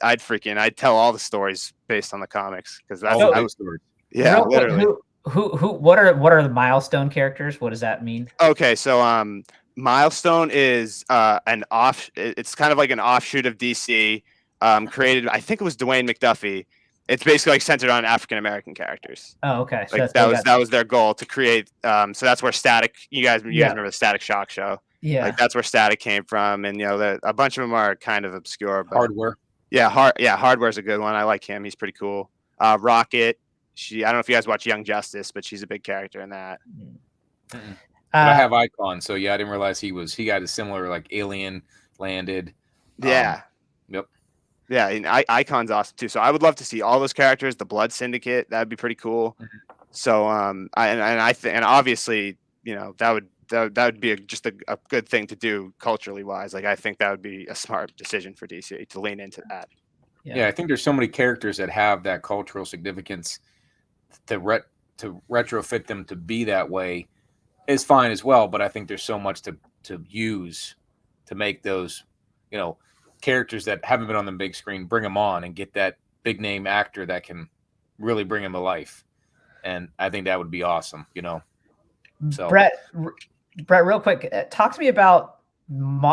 tell all the stories based on the comics because that's all those stories. Yeah, literally. What are the milestone characters? What does that mean? Okay, so Milestone is it's kind of like an offshoot of DC, created. I think it was Dwayne McDuffie. It's basically like centered on African American characters. Oh, okay. So like that was their goal to create. So that's where Static. You guys remember the Static Shock show? Yeah. Like that's where Static came from, and a bunch of them are kind of obscure. But Hardware. Yeah, Hardware's a good one. I like him. He's pretty cool. Rocket. I don't know if you guys watch Young Justice, but she's a big character in that. I have Icon, so yeah, I didn't realize he got a similar like alien landed. Yeah. Yep. Yeah, and Icon's awesome too. So I would love to see all those characters. The Blood Syndicate, that'd be pretty cool. So obviously, that would be just a good thing to do culturally wise. Like I think that would be a smart decision for DC to lean into that. Yeah, I think there's so many characters that have that cultural significance to retrofit them to be that way is fine as well. But I think there's so much to use to make those, characters that haven't been on the big screen, bring them on and get that big name actor that can really bring them to life. And I think that would be awesome, So Brett, real quick, talk to me about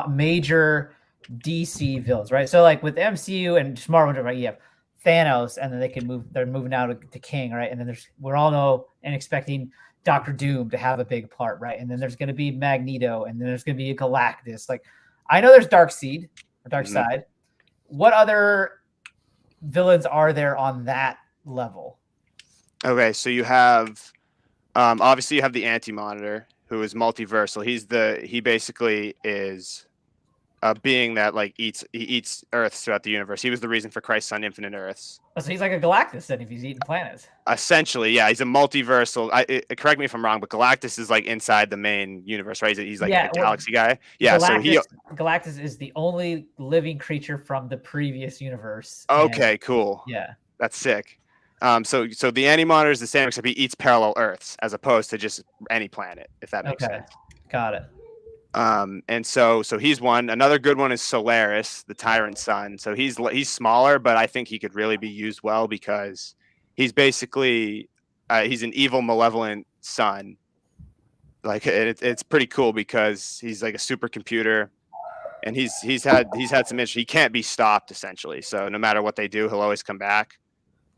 major DC villains, right? So like with MCU and Marvel, right? You have Thanos, and then they're moving now to King, right? And then we're all know and expecting Doctor Doom to have a big part, right? And then there's going to be Magneto, and then there's going to be a Galactus. Like I know there's Darkseid or Darkseid. What other villains are there on that level? Okay, so you have obviously you have the Anti-Monitor, who is multiversal. He basically is a being that like eats Earths throughout the universe. He was the reason for Christ's on Infinite Earths. Oh, so he's like a Galactus then, if he's eating planets. Essentially, yeah, he's a multiversal. Correct me if I'm wrong, but Galactus is like inside the main universe, right? He's like a galaxy guy. Yeah, Galactus is the only living creature from the previous universe. Okay, cool. Yeah, that's sick. So the Anti-Monitor is the same, except he eats parallel Earths as opposed to just any planet, if that makes sense. Got it. And so he's one. Another good one is Solaris, the Tyrant's son. So he's smaller, but I think he could really be used well because he's basically he's an evil, malevolent son. Like it's pretty cool because he's like a supercomputer, and he's had some issues. He can't be stopped essentially. So no matter what they do, he'll always come back.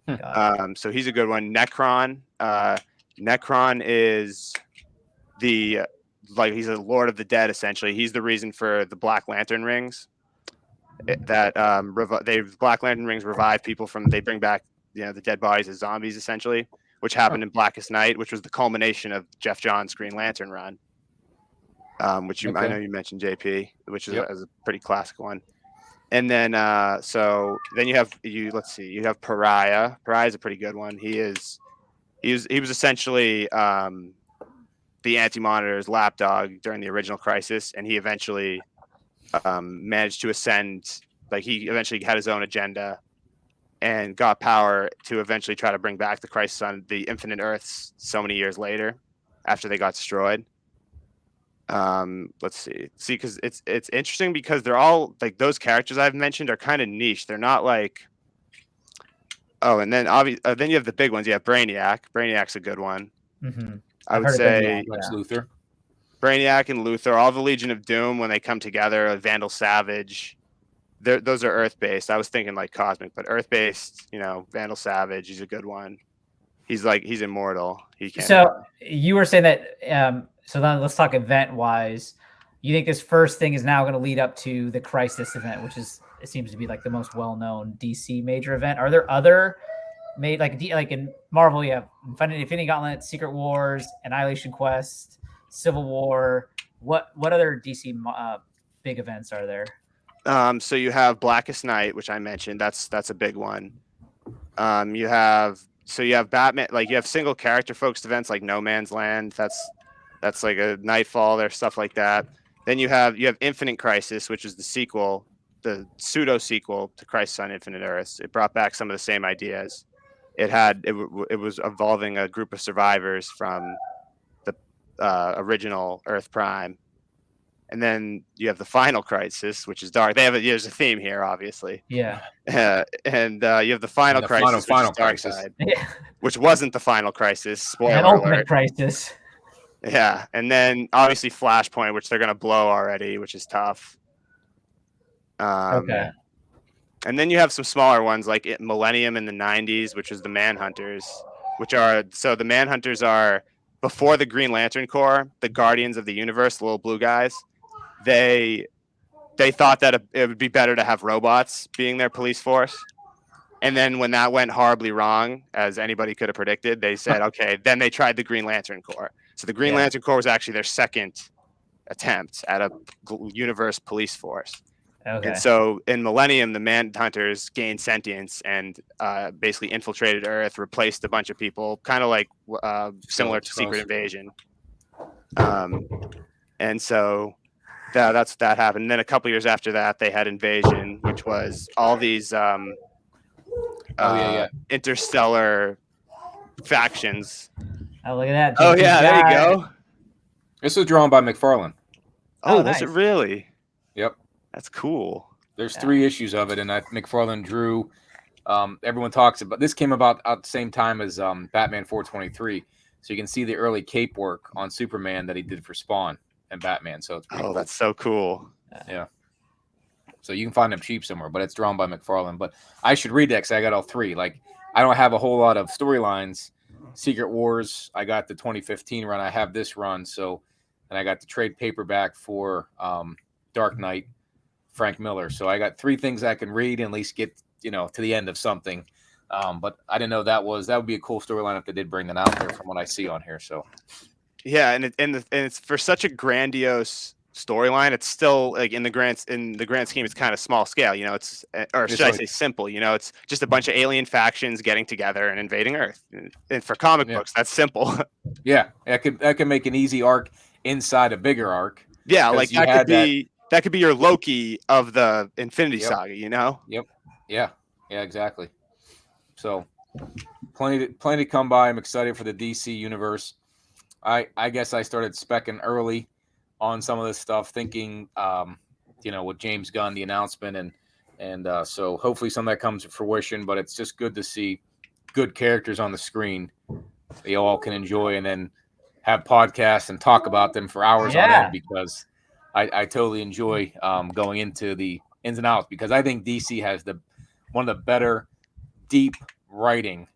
So he's a good one. Necron. Necron is he's a Lord of the Dead essentially. He's the reason for the Black Lantern rings. Black Lantern rings revive people they bring back the dead bodies as zombies essentially, which happened in Blackest Night, which was the culmination of Jeff Johns' Green Lantern run. Which I know you mentioned JP, which is a pretty classic one. And then you have Pariah. Pariah is a pretty good one. He was essentially the Anti-Monitor's lapdog during the original Crisis, and he eventually managed to ascend. Like he eventually had his own agenda and got power to eventually try to bring back the Crisis on the Infinite Earths so many years later after they got destroyed. Let's see, because it's interesting because they're all like those characters I've mentioned are kind of niche. They're not like and then then you have the big ones. You have Brainiac. Brainiac's a good one. Mm-hmm. I would say Luthor. Brainiac and Luthor, all the Legion of Doom when they come together. Vandal Savage. Those are Earth based. I was thinking like cosmic, but Earth based. Vandal Savage. He's a good one. He's immortal. He can't. So you were saying that. So then let's talk event wise. You think this first thing is now going to lead up to the Crisis event, which it seems to be like the most well known DC major event. Are there other like in Marvel? You have Infinity Gauntlet, Secret Wars, Annihilation Quest, Civil War. What other DC big events are there? So you have Blackest Night, which I mentioned. That's a big one. You have Batman. Like you have single character focused events like No Man's Land. That's like a Nightfall. There's stuff like that. Then you have Infinite Crisis, which is the sequel, the pseudo sequel to Crisis on Infinite Earths. It brought back some of the same ideas. It was involving a group of survivors from the original Earth Prime. And then you have the Final Crisis, which is dark. There's a theme here, obviously. Yeah. And you have the Final Crisis, which is Dark Side, which wasn't the Final Crisis. Spoiler alert. Ultimate Crisis. Yeah, and then obviously Flashpoint, which they're gonna blow already, which is tough. Okay. And then you have some smaller ones like Millennium in the '90s, which was the Manhunters, the Manhunters are before the Green Lantern Corps, the Guardians of the Universe, the little blue guys. They thought that it would be better to have robots being their police force. And then when that went horribly wrong, as anybody could have predicted, they said, okay, then they tried the Green Lantern Corps. So the Green Lantern Corps was actually their second attempt at a universe police force. Okay. And so in Millennium, the Manhunters gained sentience and basically infiltrated Earth, replaced a bunch of people, kind of like similar to Secret Invasion. And so that happened. And then a couple years after that, they had Invasion, which was all these interstellar factions. Oh, look at that. Oh, yeah, there you go. This was drawn by McFarlane. Oh, was it really? Yep. That's cool. There's 3 issues of it, and McFarlane drew. Everyone talks about this. Came about at the same time as Batman 423, so you can see the early cape work on Superman that he did for Spawn and Batman. So it's pretty cool. That's so cool. Yeah. So you can find them cheap somewhere, but it's drawn by McFarlane. But I should read that because I got all 3. Like I don't have a whole lot of storylines. Secret Wars, I got the 2015 run. I have this run, and I got the trade paperback for Dark Knight, Frank Miller. So I got 3 things I can read and at least get to the end of something. But I didn't know that would be a cool storyline if they did bring that out there from what I see on here. So yeah, and it's for such a grandiose storyline. It's still like in the grand scheme, it's kind of small scale. It's I say simple. It's just a bunch of alien factions getting together and invading Earth. And for comic books, that's simple. Yeah, that could make an easy arc inside a bigger arc. Yeah, like that could be your Loki of the Infinity Saga. Yep. Yeah, exactly. So plenty to come by. I'm excited for the DC universe. I guess I started speccing early on some of this stuff, thinking, with James Gunn, the announcement, and so hopefully some of that comes to fruition. But it's just good to see good characters on the screen that you all can enjoy, and then have podcasts and talk about them for hours on end, because I totally enjoy going into the ins and outs, because I think DC has one of the better deep writing,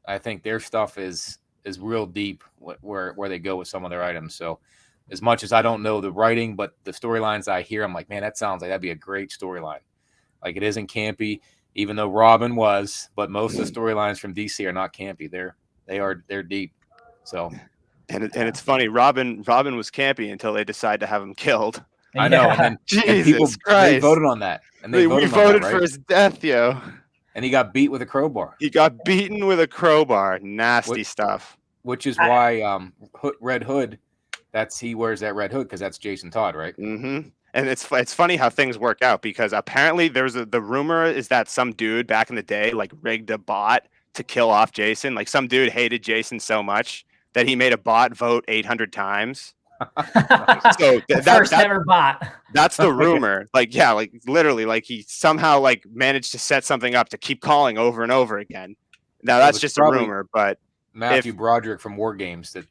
I think their stuff is real deep where they go with some of their items. So as much as I don't know the writing, but the storylines I hear, I'm like, man, that sounds like that'd be a great storyline. Like, it isn't campy, even though Robin was, but most of the storylines from DC are not campy. They're deep. So and it's funny, Robin was campy until they decide to have him killed. I know, and then Jesus people Christ, they voted on that, and we voted voted on that, for right? his death, yo. And he got beat with a crowbar. He got beaten with a crowbar. Nasty stuff. Which is why Red Hood, he wears that red hood because that's Jason Todd, right? Mm-hmm. And it's funny how things work out, because apparently the rumor is that some dude back in the day like rigged a bot to kill off Jason. Like, some dude hated Jason so much that he made a bot vote 800 times. So first ever bot. That's the rumor. Like, yeah, like literally, like he somehow like managed to set something up to keep calling over and over again. Now that's just a rumor, but Matthew Broderick from War Games that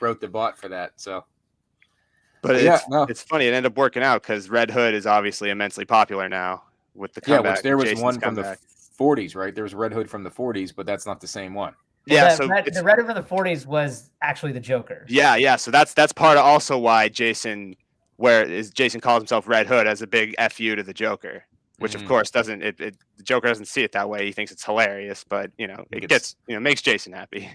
wrote the bot for that. So, but it's funny. It ended up working out because Red Hood is obviously immensely popular now with the comeback. Which there was Jason's one comeback. from the 40s, right? There was Red Hood from the 40s, but that's not the same one. Well, the Red Hood from the 40s was actually the Joker. Yeah. So that's part of also why Jason calls himself Red Hood as a big FU to the Joker, which of course doesn't. The Joker doesn't see it that way. He thinks it's hilarious, but it makes Jason happy.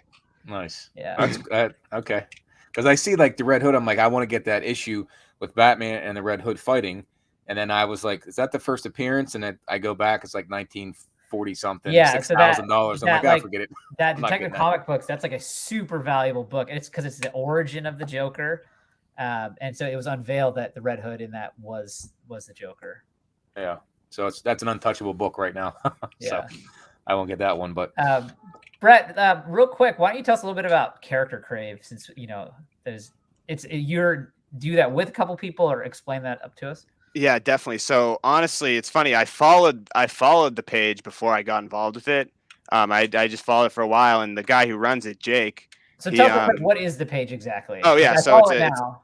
Nice. Yeah. That's okay. Because I see like the Red Hood, I'm like, I want to get that issue with Batman and the Red Hood fighting, and then I was like, is that the first appearance? And then I go back, it's like 1940 something, $6,000. I'm like, forget it. That Detective Comic Books, that's like a super valuable book, and it's because it's the origin of the Joker, and so it was unveiled that the Red Hood in that was the Joker. Yeah, so that's an untouchable book right now. So I won't get that one, but. Brett, real quick, why don't you tell us a little bit about Character Crave, since do you that with a couple people, or explain that up to us? Yeah, definitely. So honestly, it's funny. I followed the page before I got involved with it. I just followed it for a while, and the guy who runs it, Jake. So tell me, what is the page exactly? Oh yeah, so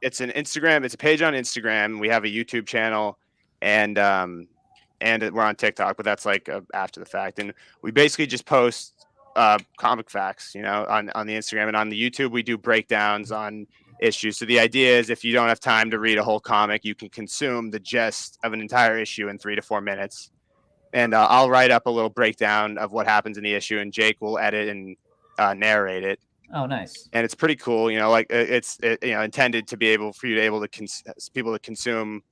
it's an Instagram. It's a page on Instagram. We have a YouTube channel, and we're on TikTok, but that's like after the fact. And we basically just post comic facts, on the Instagram, and on the YouTube we do breakdowns on issues. So the idea is, if you don't have time to read a whole comic, you can consume the gist of an entire issue in 3 to 4 minutes. And I'll write up a little breakdown of what happens in the issue, and Jake will edit and narrate it. Oh, nice. And it's pretty cool. It's intended to be able people to consume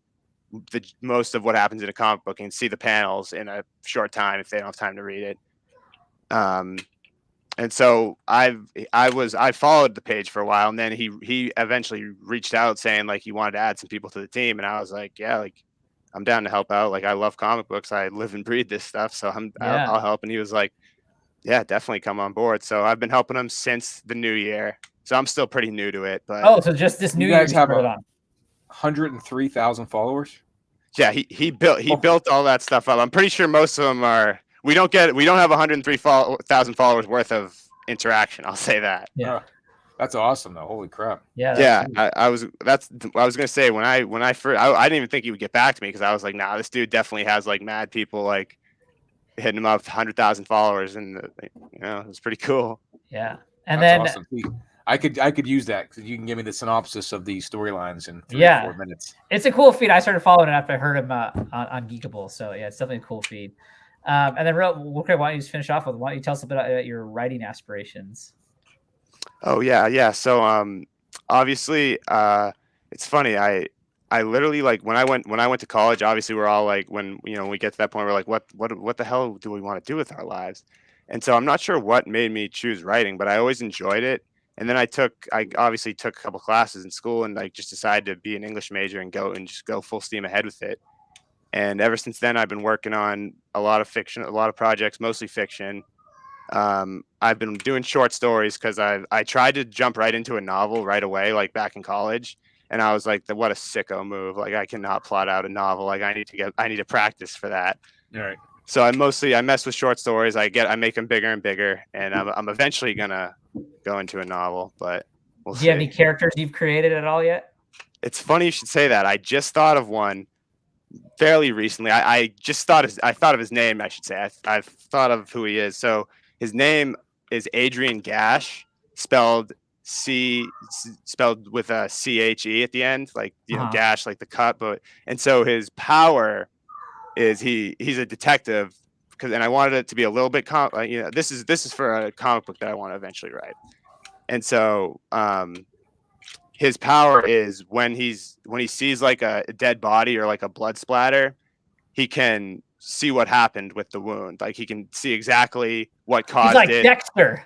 the most of what happens in a comic book and see the panels in a short time if they don't have time to read it. And so I followed the page for a while, and then he eventually reached out saying like he wanted to add some people to the team, and I was like, yeah, like I'm down to help out. Like, I love comic books, I live and breathe this stuff, so I'll help. And he was like, yeah, definitely come on board. So I've been helping him since the new year. So I'm still pretty new to it. But so just this new year, you guys have 103,000 followers. Yeah, he built all that stuff up. I'm pretty sure most of them are. We don't have 103,000 followers worth of interaction. I'll say that. Yeah, that's awesome though. Holy crap. Yeah. I was gonna say when I first I didn't even think he would get back to me, because I was like, nah, this dude definitely has like mad people like hitting him up 100,000 followers, and it was pretty cool. Yeah, and that's awesome. I could use that, because you can give me the synopsis of these storylines in 3 or 4 minutes. It's a cool feed. I started following it after I heard him on Geekable. So yeah, it's definitely a cool feed. And then why don't you just finish off with, why don't you tell us a bit about your writing aspirations? Oh yeah. So obviously it's funny. I literally, like, when I went to college, obviously we're all like, when we get to that point, we're like, what the hell do we want to do with our lives? And so I'm not sure what made me choose writing, but I always enjoyed it. And then I obviously took a couple classes in school, and like just decided to be an English major and go full steam ahead with it. And ever since then, I've been working on a lot of fiction, a lot of projects, mostly fiction. I've been doing short stories because I tried to jump right into a novel right away, like back in college. And I was like, what a sicko move. Like, I cannot plot out a novel. Like, I need to practice for that. All right. So I mess with short stories. I make them bigger and bigger, and I'm eventually gonna go into a novel, but we'll see. Do you have any characters you've created at all yet? It's funny you should say that. I just thought of one. fairly recently. I just thought of his name. I should say I've thought of who he is. So his name is Adrian Gash, spelled spelled with a CHE at the end, like Gash, like the cut. And so his power is he's a detective, and I wanted it to be a little bit this is for a comic book that I want to eventually write. And so his power is when he sees like a dead body or like a blood splatter, he can see what happened with the wound. Like he can see exactly what caused He's like it. Dexter.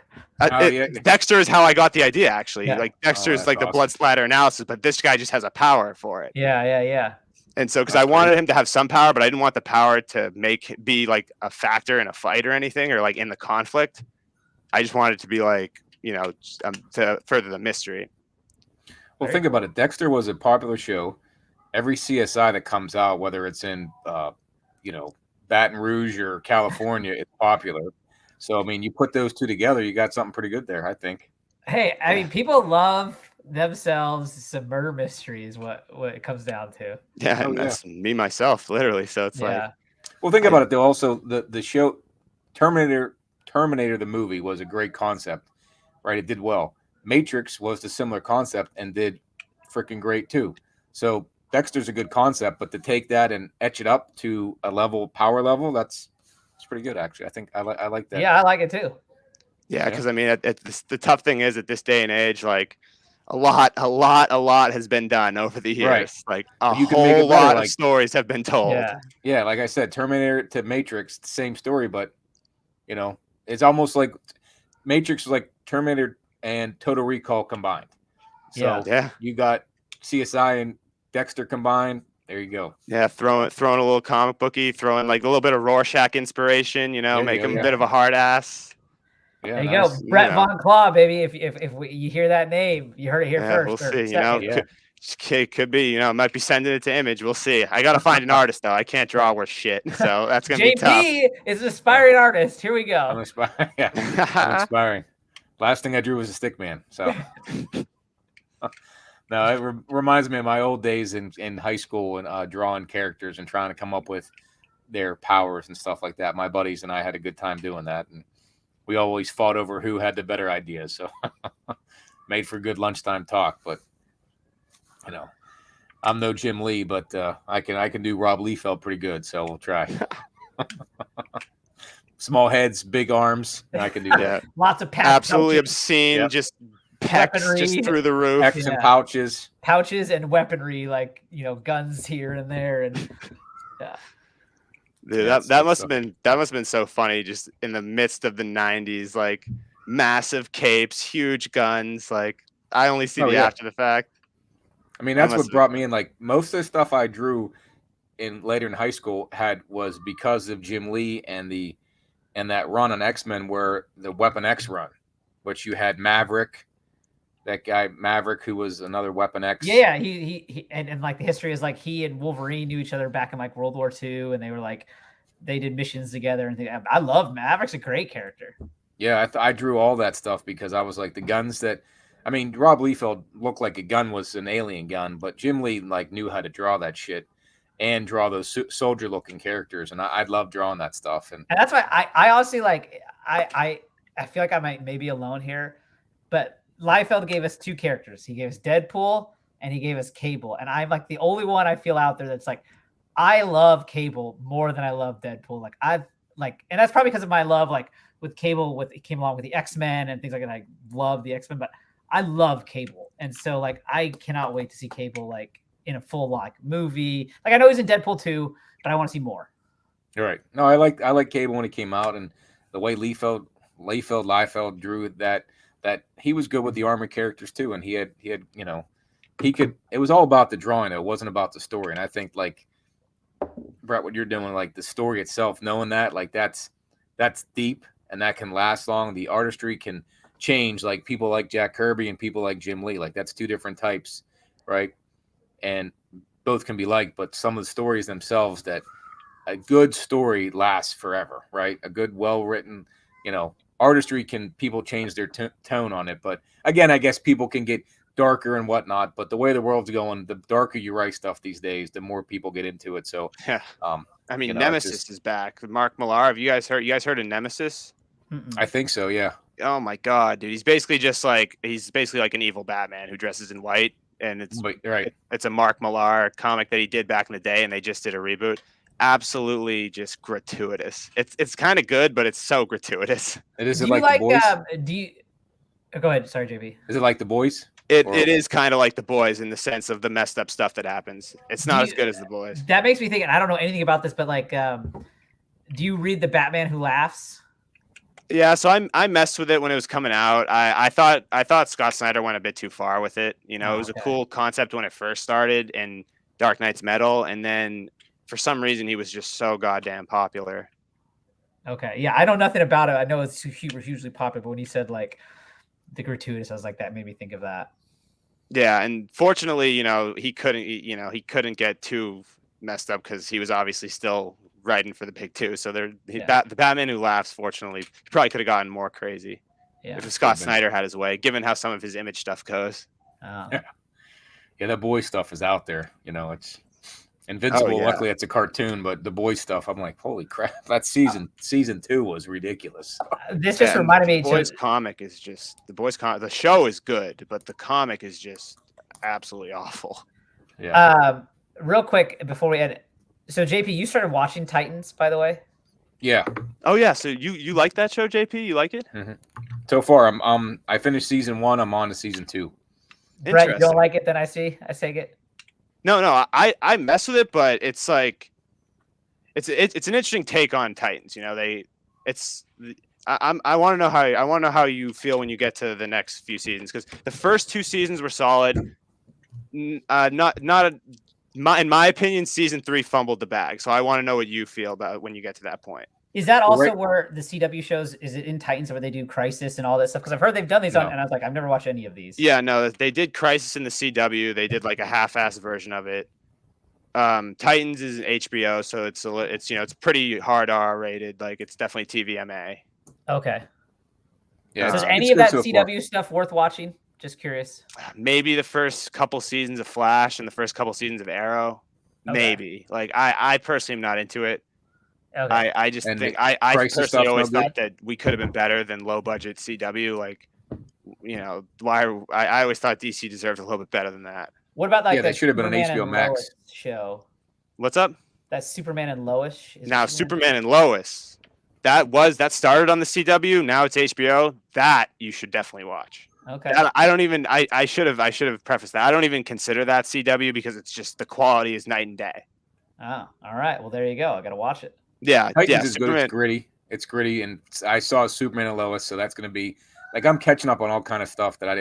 Dexter is how I got the idea, actually. Yeah. Like Dexter's like awesome. the blood splatter analysis, but this guy just has a power for it. Yeah. And so, because I wanted him to have some power, but I didn't want the power to be like a factor in a fight or anything, or like in the conflict. I just wanted it to be like, to further the mystery. Well, think about it. Dexter was a popular show. Every CSI that comes out, whether it's in, Baton Rouge or California, it's popular. So, I mean, you put those two together, you got something pretty good there, I think. Hey, I mean, people love themselves some murder mysteries. What it comes down to. Yeah, and that's me myself, literally. So it's like, well, think about it though. Also, the show Terminator the movie was a great concept, right? It did well. Matrix was the similar concept and did freaking great too. So Dexter's a good concept, but to take that and etch it up to a power level, that's pretty good actually. I think I like that. Yeah, I like it too. Yeah, because I mean, the tough thing is at this day and age, like a lot has been done over the years. Right. Like a whole lot of stories have been told. Yeah, like I said, Terminator to Matrix, same story, but it's almost like Matrix was like Terminator and Total Recall combined. So you got CSI and Dexter combined. There you go. Yeah, throwing a little comic booky, throwing like a little bit of Rorschach inspiration. Make him a bit of a hard ass. Yeah, there you go, Brett Von Claw, baby. If you hear that name, you heard it here first. We'll see. Could be. Might be sending it to Image. We'll see. I gotta find an artist though. I can't draw worth shit, so that's gonna be tough. JP is an aspiring artist. Here we go. I'm inspiring. I'm inspiring. Last thing I drew was a stick man. So no, it reminds me of my old days in high school and drawing characters and trying to come up with their powers and stuff like that. My buddies and I had a good time doing that, and we always fought over who had the better ideas. So made for good lunchtime talk. But I'm no Jim Lee, but I can do Rob Liefeld pretty good. So we'll try. Small heads, big arms. I can do that. Lots of absolutely obscene, just pecs weaponry, just through the roof. Pecs and pouches and weaponry, like guns here and there, and Dude, that must have been so funny, just in the midst of the 90s, like massive capes, huge guns. Like I only see after the fact. I mean, that's what brought me in. Like most of the stuff I drew later in high school was because of Jim Lee and that run on X-Men, where the Weapon X run, which you had Maverick, that guy Maverick, who was another Weapon X. Yeah, he and like the history is like he and Wolverine knew each other back in like World War II, and they were like they did missions together and things. I love Maverick's a great character. Yeah, I drew all that stuff because I was like the guns that. I mean, Rob Liefeld looked like a gun was an alien gun, but Jim Lee like knew how to draw that shit and draw those soldier-looking characters, and I love drawing that stuff. And that's why I honestly like I feel like I may be alone here, but Liefeld gave us two characters. He gave us Deadpool and he gave us Cable, and I'm like the only one I feel out there that's like I love Cable more than I love Deadpool. And that's probably because of my love like with Cable. It came along with the X-Men and things like that. I love the X-Men, but I love Cable, and so like I cannot wait to see Cable like in a full like movie. Like I know he's in Deadpool 2, but I want to see more. You're right. No, I like Cable when he came out, and the way Liefeld drew that he was good with the armored characters too, and he had he could. It was all about the drawing. It wasn't about the story, and I think like Brett, what you're doing, like the story itself, knowing that like that's deep and that can last long. The artistry can change, like people like Jack Kirby and people like Jim Lee. Like that's two different types, right? And both can be liked, but some of the stories themselves, that a good story lasts forever, right? A good, well-written, artistry people change their tone on it. But again, I guess people can get darker and whatnot. But the way the world's going, the darker you write stuff these days, the more people get into it. So, Yeah. I mean, Nemesis just, is back. Mark Millar. Have you guys heard? You guys heard of Nemesis? I think so. Yeah. Oh my god, dude! He's basically like an evil Batman who dresses in white, and it's a Mark Millar comic that he did back in the day, and they just did a reboot. Absolutely, just gratuitous. It's kind of good, but it's so gratuitous. It is. Do It you like the boys? Do you? Go ahead. Sorry, JB. Is it like the boys? It is kind of like the boys in the sense of the messed up stuff that happens. It's not as good as the boys. That makes me think, and I don't know anything about this, but like, do you read the Batman Who Laughs? Yeah, so I messed with it when it was coming out. I thought Scott Snyder went a bit too far with it. You know, it was a cool concept when it first started in Dark Knight's Metal, and then for some reason he was just so goddamn popular. Okay, yeah, I know nothing about it. I know it's hugely popular, but when you said like the gratuitous, I was like, that made me think of that. Yeah, and fortunately, he couldn't get too messed up because he was obviously still writing for the big two. So the Batman Who Laughs, fortunately, he probably could have gotten more crazy if Scott Snyder had his way, given how some of his Image stuff goes. Yeah, the boy stuff is out there. It's Invincible. Luckily, it's a cartoon, but the boy stuff, I'm like, holy crap! That season 2 was ridiculous. This just reminded me. The boys comic is just the show is good, but the comic is just absolutely awful. Yeah. Real quick before we end. So JP, you started watching Titans, by the way? Yeah. Oh yeah. So you like that show, JP? You like it? Mm-hmm. So far, I finished season 1. I'm on to season 2. Brett, you don't like it? Then I take it. No, I mess with it, but it's like it's an interesting take on Titans. I want to know how you feel when you get to the next few seasons, because the first 2 seasons were solid. In my opinion, season 3 fumbled the bag. So I want to know what you feel about when you get to that point. Is that also where the CW shows, is it in Titans where they do Crisis and all that stuff? Because I've heard they've done these and I was like, I've never watched any of these. Yeah, no, they did Crisis in the CW. They did like a half-assed version of it. Titans is HBO, so it's pretty hard R-rated. Like, it's definitely TVMA. Okay. Yeah. So is any of that CW stuff worth watching? Just curious. Maybe the first couple seasons of Flash and the first couple seasons of Arrow. Okay. Maybe. Like, I personally am not into it. Okay. I just think I personally always thought that we could have been better than low budget CW. Like, I always thought DC deserved a little bit better than that. What about like that should have been an HBO Max show? What's up? That's Superman and Lois. Now Superman and Lois. That started on the CW. Now it's HBO. That you should definitely watch. Okay. I should have prefaced that. I don't even consider that CW because it's just the quality is night and day. Oh, all right. Well, there you go. I got to watch it. Yeah, Titans is good. It's gritty, and I saw Superman and Lois, so that's going to be like I'm catching up on all kind of stuff that I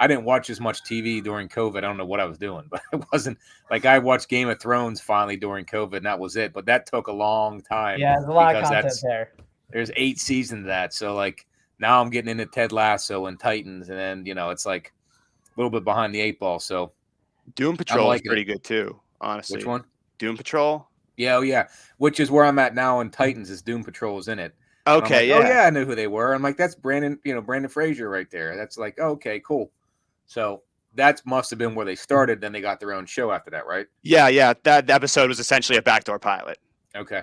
didn't watch as much TV during COVID. I don't know what I was doing, but it wasn't like I watched Game of Thrones finally during COVID, and that was it. But that took a long time. Yeah, there's a lot of content there. There's 8 seasons of that, so like now I'm getting into Ted Lasso and Titans, and then it's like a little bit behind the 8 ball. So Doom Patrol is pretty good too, honestly. Which one? Doom Patrol. Yeah, which is where I'm at now in Titans. Is Doom Patrol is in it. Okay, like, I knew who they were. I'm like, that's Brandon Fraser right there. That's like, okay, cool. So that must have been where they started. Then they got their own show after that, right? Yeah. That episode was essentially a backdoor pilot. Okay.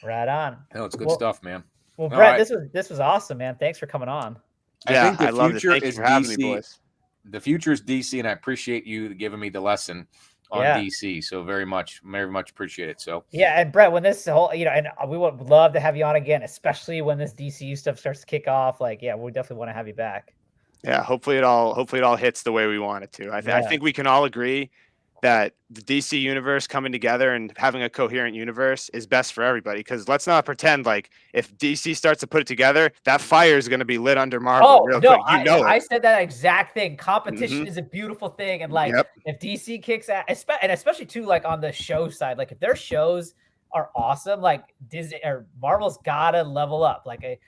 Right on. No, it's good stuff, man. Well, Brett, this was awesome, man. Thanks for coming on. I think the future is having me, boys. The future is DC, and I appreciate you giving me the lesson on DC. So very much appreciate it. So and Brett, when this whole, and we would love to have you on again, especially when this DCU stuff starts to kick off. Like, we definitely want to have you back. Yeah, hopefully it all hits the way we want it to. I think we can all agree that the DC universe coming together and having a coherent universe is best for everybody. Because let's not pretend like if DC starts to put it together, that fire is going to be lit under Marvel real quick. I said that exact thing. Competition is a beautiful thing, and like if DC kicks out, and especially too, like on the show side, like if their shows are awesome, like Disney or Marvel's gotta level up. Like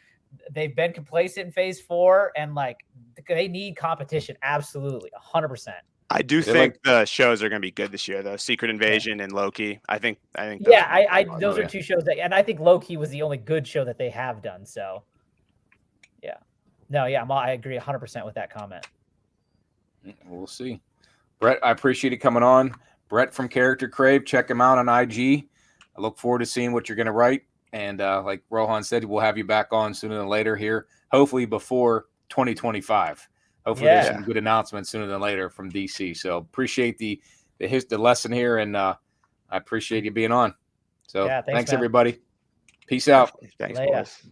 they've been complacent in Phase 4, and like they need competition. Absolutely, 100%. I do think the shows are going to be good this year, though. Secret Invasion and Loki. I think. Those are 2 shows and I think Loki was the only good show that they have done. So, No, yeah, I agree 100% with that comment. We'll see. Brett, I appreciate you coming on. Brett from Character Crave, check him out on IG. I look forward to seeing what you're going to write. And like Rohan said, we'll have you back on sooner than later here, hopefully before 2025. Hopefully there's some good announcements sooner than later from DC. So appreciate the lesson here, and I appreciate you being on. So thanks everybody. Peace out. Thanks, Later. boys.